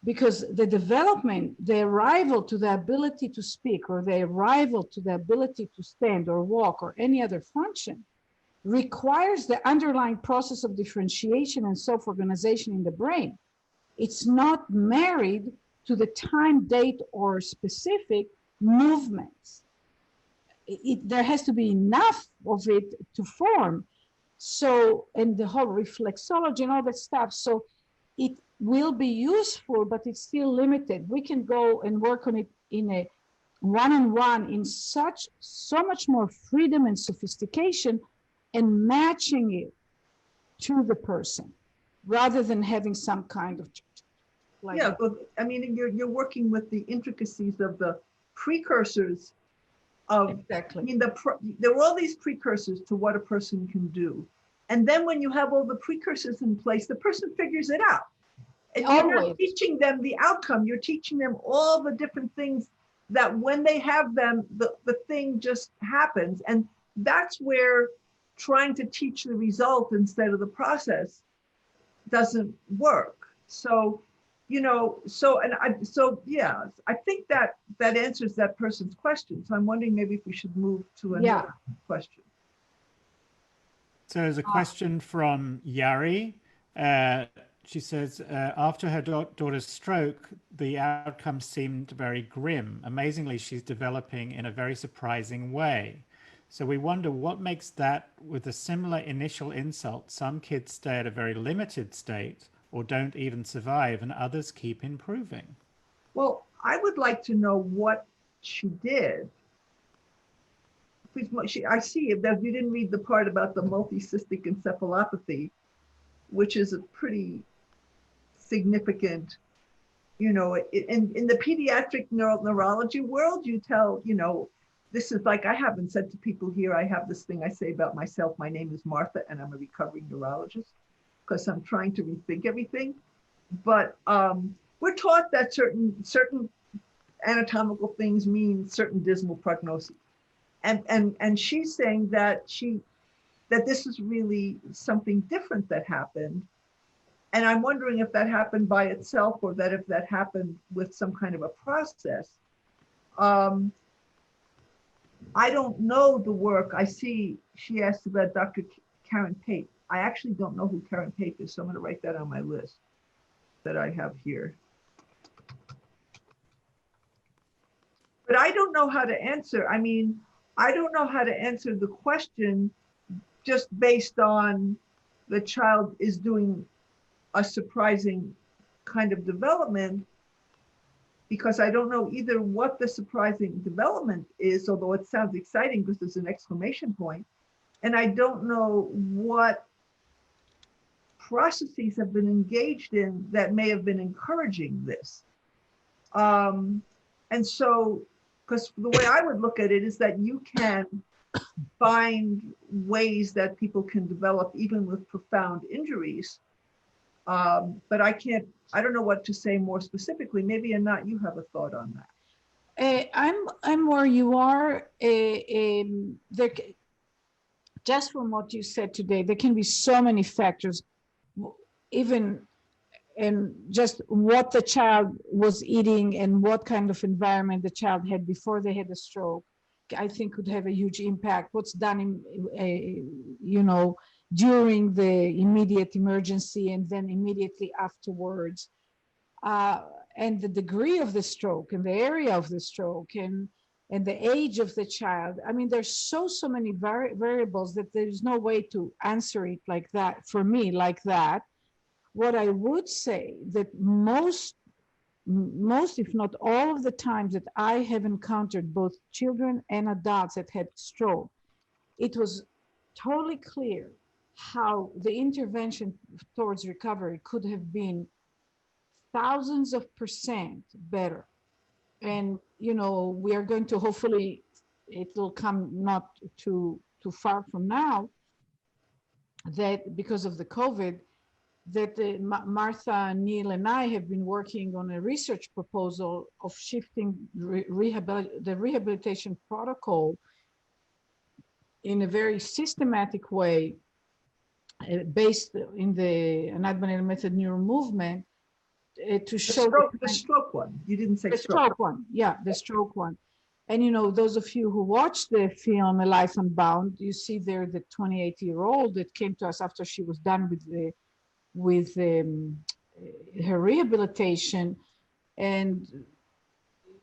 because the development, the arrival to the ability to speak, or the arrival to the ability to stand or walk or any other function, requires the underlying process of differentiation and self-organization in the brain. It's not married to the time, date, or specific movements. There has to be enough of it to form. So, and the whole reflexology and all that stuff. So it will be useful, but it's still limited. We can go and work on it in a one-on-one in so much more freedom and sophistication, and matching it to the person rather than having some kind of like yeah, but I mean, you're working with the intricacies of the precursors of, exactly. I mean, there were all these precursors to what a person can do. And then when you have all the precursors in place, the person figures it out. And you're not teaching them the outcome, you're teaching them all the different things that when they have them, the thing just happens. And that's where trying to teach the result instead of the process doesn't work. So, you know, yeah, I think that answers that person's question. So I'm wondering maybe if we should move to another question. So there's a question from Yari. She says, after her daughter's stroke, the outcome seemed very grim. Amazingly, she's developing in a very surprising way. So we wonder what makes that with a similar initial insult. Some kids stay at a very limited state or don't even survive, and others keep improving. Well, I would like to know what she did. I see that you didn't read the part about the multicystic encephalopathy, which is a pretty significant, you know, in the pediatric neurology world, you tell, you know, this is like, I haven't said to people here, I have this thing I say about myself, my name is Martha and I'm a recovering neurologist, because I'm trying to rethink everything. But we're taught that certain anatomical things mean certain dismal prognosis. And she's saying that this is really something different that happened. And I'm wondering if that happened by itself or that if that happened with some kind of a process. I don't know the work. I see she asked about Dr. Karen Pape. I actually don't know who Karen Pape is, so I'm going to write that on my list that I have here. But I don't know how to answer. I mean, I don't know how to answer the question just based on the child is doing a surprising kind of development, because I don't know either what the surprising development is, although it sounds exciting because there's an exclamation point, and I don't know what processes have been engaged in that may have been encouraging this. And so, because the way I would look at it is that you can find ways that people can develop even with profound injuries. But I don't know what to say more specifically. Maybe Anat, you have a thought on that. I'm where you are. Just from what you said today, there can be so many factors, even and just what the child was eating and what kind of environment the child had before they had a stroke, I think could have a huge impact. What's done in, you know, during the immediate emergency and then immediately afterwards, and the degree of the stroke and the area of the stroke and the age of the child. I mean, there's so many variables that there's no way to answer it like that, for me, like that. What I would say that most, if not all of the times that I have encountered both children and adults that had stroke, it was totally clear how the intervention towards recovery could have been thousands of % better. And, you know, we are going to, hopefully it will come not too far from now, that because of the COVID, that Martha, Neil, and I have been working on a research proposal of shifting the rehabilitation protocol in a very systematic way, based in the Anat Baniel method NeuroMovement, to show the stroke one. You didn't say the stroke one. Yeah, the stroke one. And you know, those of you who watched the film A Life Unbound, you see there the 28-year-old that came to us after she was done with her rehabilitation, and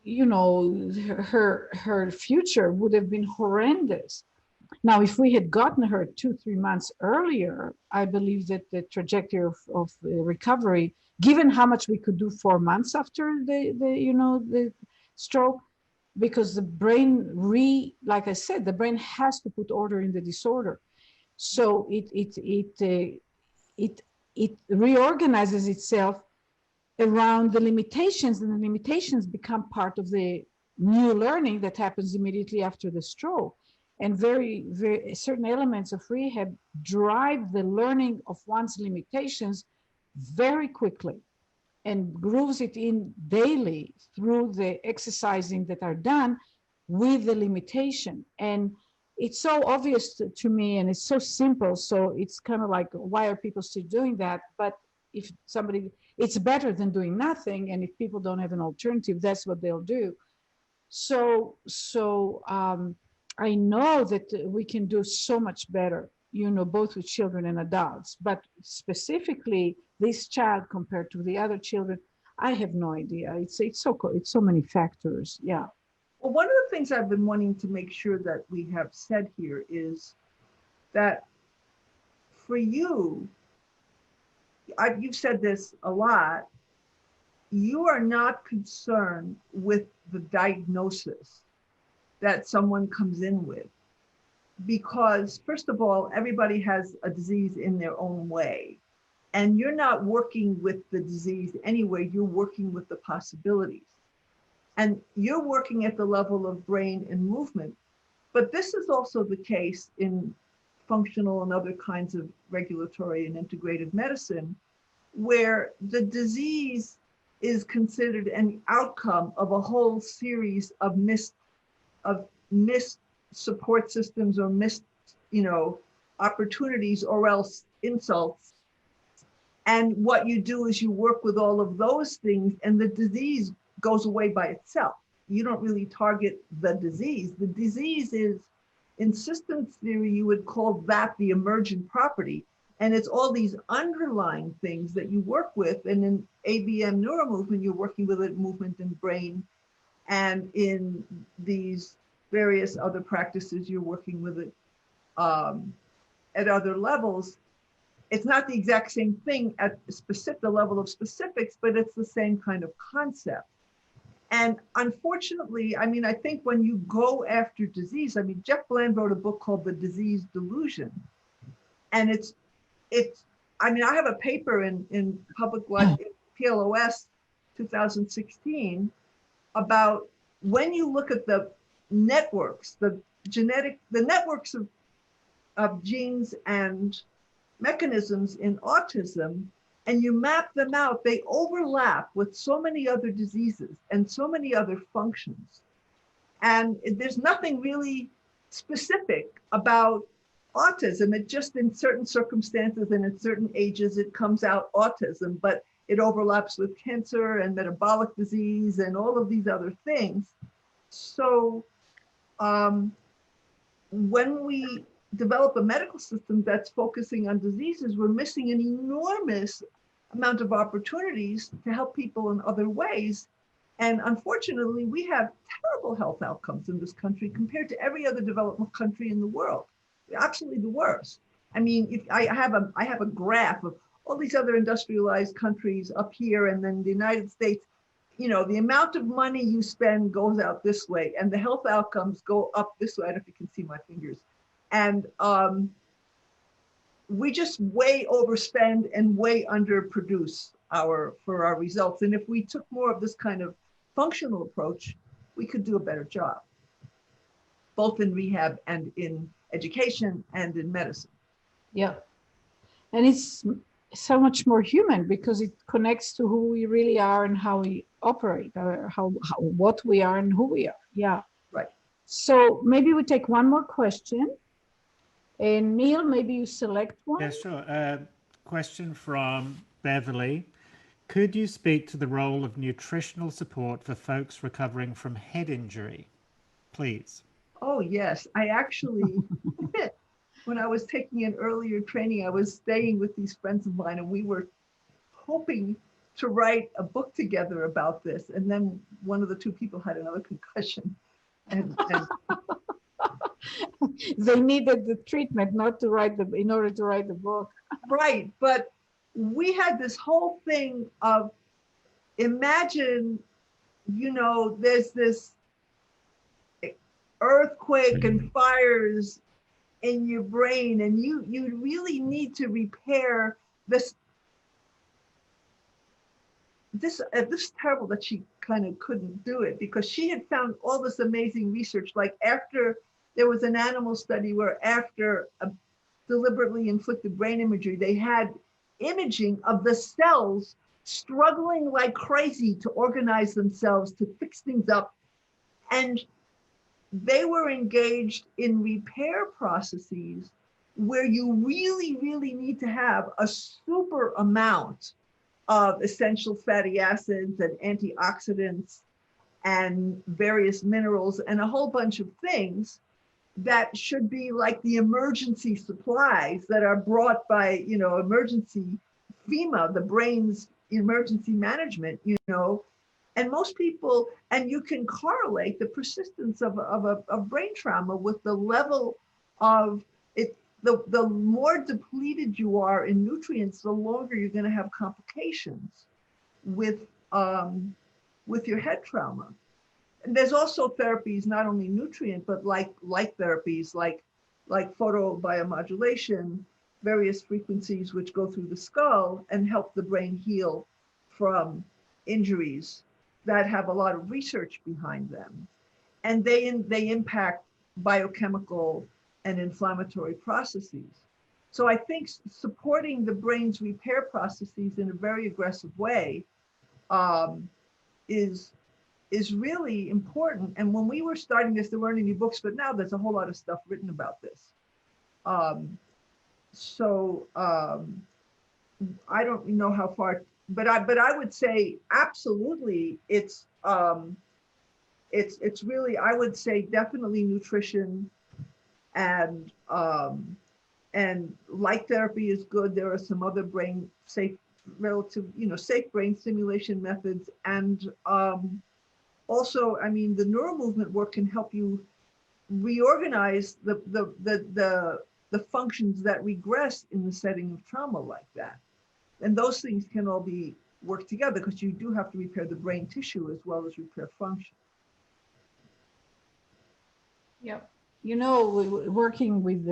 her future would have been horrendous. Now, if we had gotten her 2-3 months earlier, I believe that the trajectory of recovery, given how much we could do 4 months after the stroke, because the brain like I said, the brain has to put order in the disorder. So it reorganizes itself around the limitations, and the limitations become part of the new learning that happens immediately after the stroke. And very certain elements of rehab drive the learning of one's limitations very quickly and grooves it in daily through the exercising that are done with the limitation. And it's so obvious to me, and it's so simple. So it's kind of like, why are people still doing that? But if somebody, it's better than doing nothing. And if people don't have an alternative, that's what they'll do. So I know that we can do so much better, both with children and adults, but specifically this child compared to the other children, I have no idea. It's so many factors. Yeah. Well, one of the things I've been wanting to make sure that we have said here is that for you, you've said this a lot, you are not concerned with the diagnosis that someone comes in with. Because first of all, everybody has a disease in their own way. And you're not working with the disease anyway, you're working with the possibilities. And you're working at the level of brain and movement. But this is also the case in functional and other kinds of regulatory and integrative medicine, where the disease is considered an outcome of a whole series of missed support systems or missed, opportunities or else insults. And what you do is you work with all of those things, and the disease goes away by itself. You don't really target the disease. The disease is, in systems theory, you would call that the emergent property. And it's all these underlying things that you work with. And in ABM NeuroMovement, you're working with it, movement and brain. And in these various other practices, you're working with it at other levels. It's not the exact same thing at the level of specifics, but it's the same kind of concept. And unfortunately, I think when you go after disease, Jeff Bland wrote a book called The Disease Delusion. And I have a paper in Public Life, PLOS 2016, about when you look at the networks, the networks of genes and mechanisms in autism, and you map them out, they overlap with so many other diseases and so many other functions. And there's nothing really specific about autism. It just, in certain circumstances and at certain ages, it comes out autism, but it overlaps with cancer and metabolic disease and all of these other things. So when we develop a medical system that's focusing on diseases, we're missing an enormous amount of opportunities to help people in other ways. And unfortunately, we have terrible health outcomes in this country compared to every other developed country in the world. They're absolutely the worst. If I have a graph of all these other industrialized countries up here, and then the United States, the amount of money you spend goes out this way, and the health outcomes go up this way. I don't know if you can see my fingers. And we just way overspend and way underproduce for our results. And if we took more of this kind of functional approach, we could do a better job, both in rehab and in education and in medicine. Yeah. And it's so much more human because it connects to who we really are and how we operate, or what we are and who we are. Yeah. Right. So maybe we take one more question. And Neil, maybe you select one. Yeah, sure. Question from Beverly. Could you speak to the role of nutritional support for folks recovering from head injury, please? Oh, yes. I actually, when I was taking an earlier training, I was staying with these friends of mine, and we were hoping to write a book together about this. And then one of the two people had another concussion. And They needed the treatment not to write in order to write the book. right, but we had this whole thing of, imagine, there's this earthquake and fires in your brain, and you really need to repair this. This is terrible that she kind of couldn't do it, because she had found all this amazing research. Like, after there was an animal study where after a deliberately inflicted brain imagery, they had imaging of the cells struggling like crazy to organize themselves, to fix things up. And they were engaged in repair processes where you really, really need to have a super amount of essential fatty acids and antioxidants and various minerals and a whole bunch of things that should be like the emergency supplies that are brought by, emergency FEMA, the brain's emergency management, and most people, and you can correlate the persistence of brain trauma with the level of it. The more depleted you are in nutrients, the longer you're going to have complications with your head trauma. And there's also therapies, not only nutrient, but like therapies, like photobiomodulation, various frequencies which go through the skull and help the brain heal from injuries that have a lot of research behind them. And they impact biochemical and inflammatory processes. So I think supporting the brain's repair processes in a very aggressive way is really important. And when we were starting this, there weren't any books, but now there's a whole lot of stuff written about this. I don't know how far, but I would say absolutely it's really, I would say definitely nutrition, and light therapy is good. There are some other brain safe, safe brain stimulation methods, and also, I mean, the NeuroMovement work can help you reorganize the functions that regress in the setting of trauma like that. And those things can all be worked together, because you do have to repair the brain tissue as well as repair function. Yep. Working with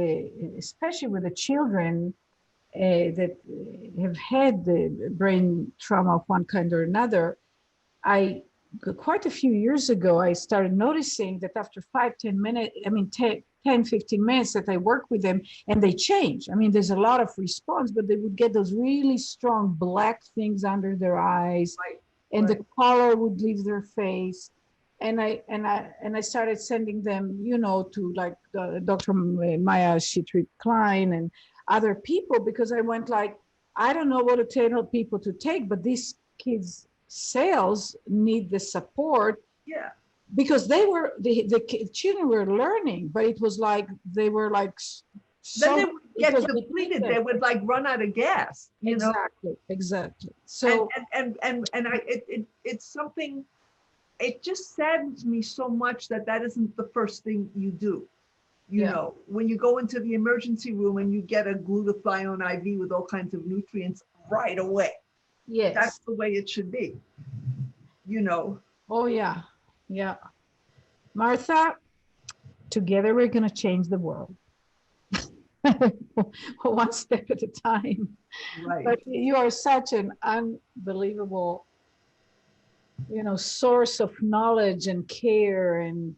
especially with the children that have had the brain trauma of one kind or another, quite a few years ago, I started noticing that after 5-10 minutes, 10-15 minutes that I work with them, and they change. I mean, there's a lot of response, but they would get those really strong black things under their eyes, and the color would leave their face. And I started sending them, to like Dr. Maya Shitrit Klein and other people, because I went like, I don't know what to tell people to take, but these kids' cells need the support. Yeah. Because the children were learning, but it was like they were like. Then they would get depleted. They would like run out of gas. Exactly. So it's something. It just saddens me so much that isn't the first thing you do. You know, when you go into the emergency room and you get a glutathione IV with all kinds of nutrients right away. Yes. That's the way it should be. Oh, yeah. Yeah. Martha, together we're going to change the world. One step at a time. Right. But you are such an unbelievable source of knowledge and care and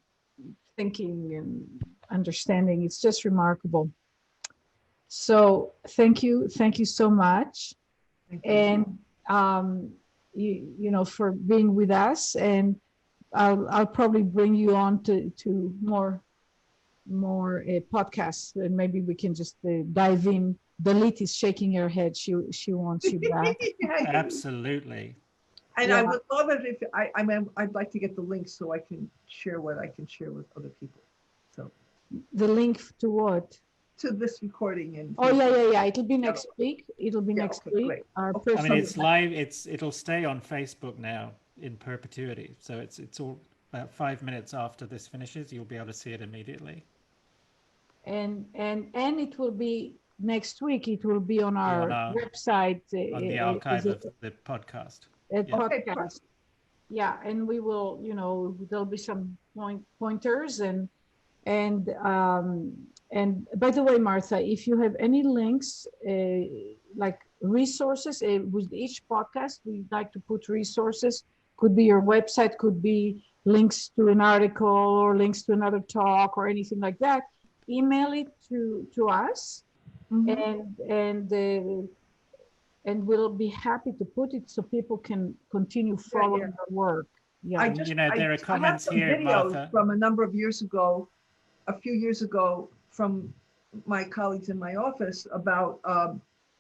thinking and understanding. It's just remarkable. So thank you so much. And for being with us, and I'll probably bring you on to more podcasts, and maybe we can just dive in. Dalit is shaking her head. She wants you back. Absolutely. And I would love it if I'd like to get the links so I can share what I can share with other people. So the link to what? to this recording and. Oh, yeah. It'll be next week. It'll be next okay, week. great. Our Okay. I mean, it's live. It'll stay on Facebook now in perpetuity. So it's all about 5 minutes after this finishes. You'll be able to see it immediately. And it will be next week. It will be on our website. On the archive of the podcast. Podcast. Yeah, and we will, there'll be some pointers and by the way, Martha, if you have any links, like resources with each podcast, we'd like to put resources. Could be your website, could be links to an article or links to another talk or anything like that. Email it to us, and we'll be happy to put it so people can continue following the work. Yeah, there are comments here, Martha, from a few years ago, from my colleagues in my office about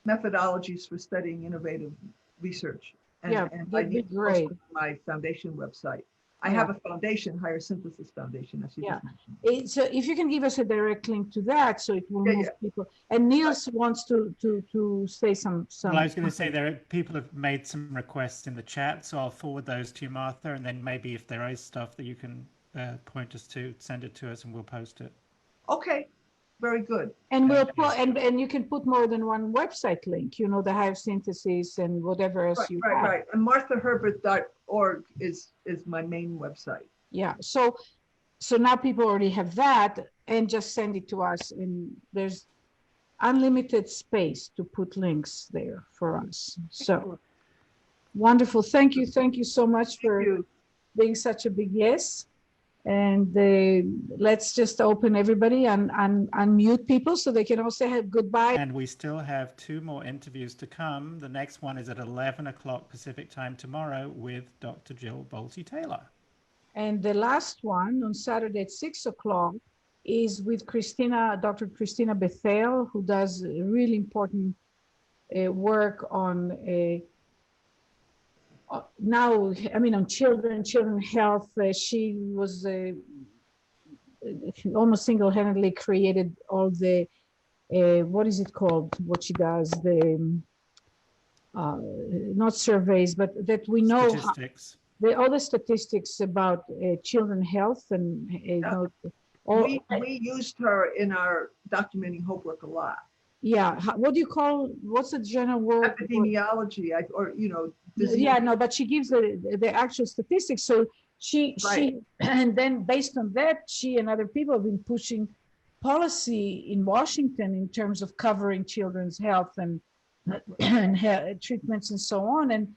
methodologies for studying innovative research. And I need to post on my foundation website. I have a foundation, Higher Synthesis Foundation, as you just mentioned. So if you can give us a direct link to that, so it will move people. And Niels wants to say some. Well, I was going to say people have made some requests in the chat, so I'll forward those to you, Martha, and then maybe if there is stuff that you can point us to, send it to us, and we'll post it. Okay, very good. And we'll put and you can put more than one website link. The Higher Synthesis and whatever else you have. Right. And MarthaHerbert.org is my main website. Yeah. So now people already have that, and just send it to us. And there's unlimited space to put links there for us. So wonderful. Thank you so much for being such a big yes. And let's just open everybody and unmute people so they can all say goodbye. And we still have 2 more interviews to come. The next one is at 11 o'clock Pacific time tomorrow with Dr. Jill Bolsey-Taylor. And the last one on Saturday at 6 o'clock is with Dr. Christina Bethel, who does really important work on on children health. She was almost single-handedly created all the, what is it called? What she does, not surveys, but that we know statistics. All the statistics about children health and we used her in our documenting hope work a lot. Yeah, what's the general word? Epidemiology, disease. Yeah, no, but she gives the actual statistics. So she and then based on that, she and other people have been pushing policy in Washington in terms of covering children's health and treatments and so on. And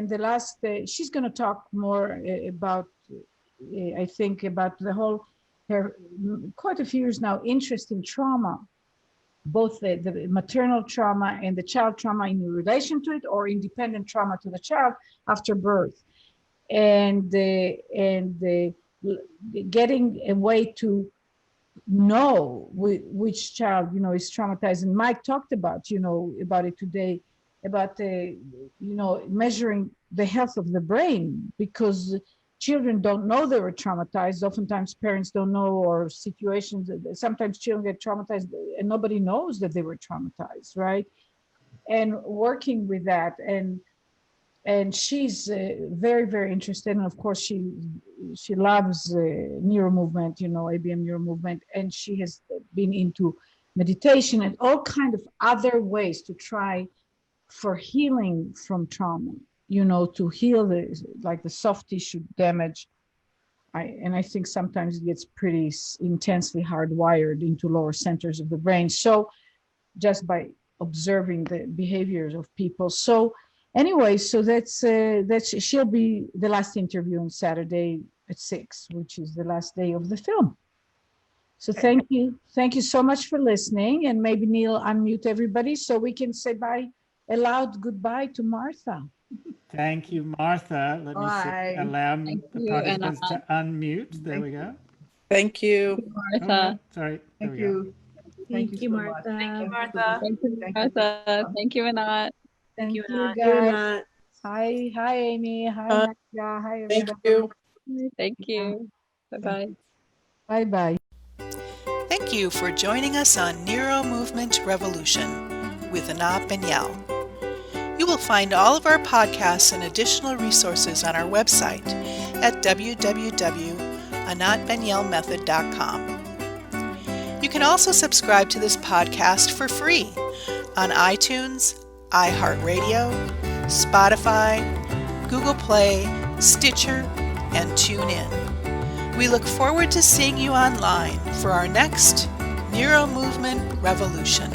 the last, she's going to talk more about, I think, about her quite a few years now interest in trauma, both the maternal trauma and the child trauma in relation to it, or independent trauma to the child after birth, and getting a way to know which child is traumatized. And Mike talked about about it today, about measuring the health of the brain, because children don't know they were traumatized. Oftentimes parents don't know, or situations, sometimes children get traumatized and nobody knows that they were traumatized, right? And working with that, and she's very, very interested. And of course she loves NeuroMovement, ABM NeuroMovement, and she has been into meditation and all kind of other ways to try for healing from trauma, to heal the soft tissue damage. I think sometimes it gets pretty intensely hardwired into lower centers of the brain. So just by observing the behaviors of people. So anyway, so that's she'll be the last interview on Saturday at 6, which is the last day of the film. So thank you so much for listening. And maybe Neil unmute everybody so we can say a loud goodbye to Martha. Thank you, Martha. Let me allow the participants to unmute. There we go. Thank you, Oh, Martha. sorry. Thank you. Thank you, Martha. Thank you, Martha. Thank you, Martha. Thank you, Anat. Thank you, Anat. guys. Hi, Amy. Hi, Nadia. Hi, everybody. Thank you. Thank you. Bye-bye. Bye-bye. Thank you for joining us on NeuroMovement Revolution with Anat Baniel. You will find all of our podcasts and additional resources on our website at www.anatbanielmethod.com. You can also subscribe to this podcast for free on iTunes, iHeartRadio, Spotify, Google Play, Stitcher, and TuneIn. We look forward to seeing you online for our next NeuroMovement Revolution.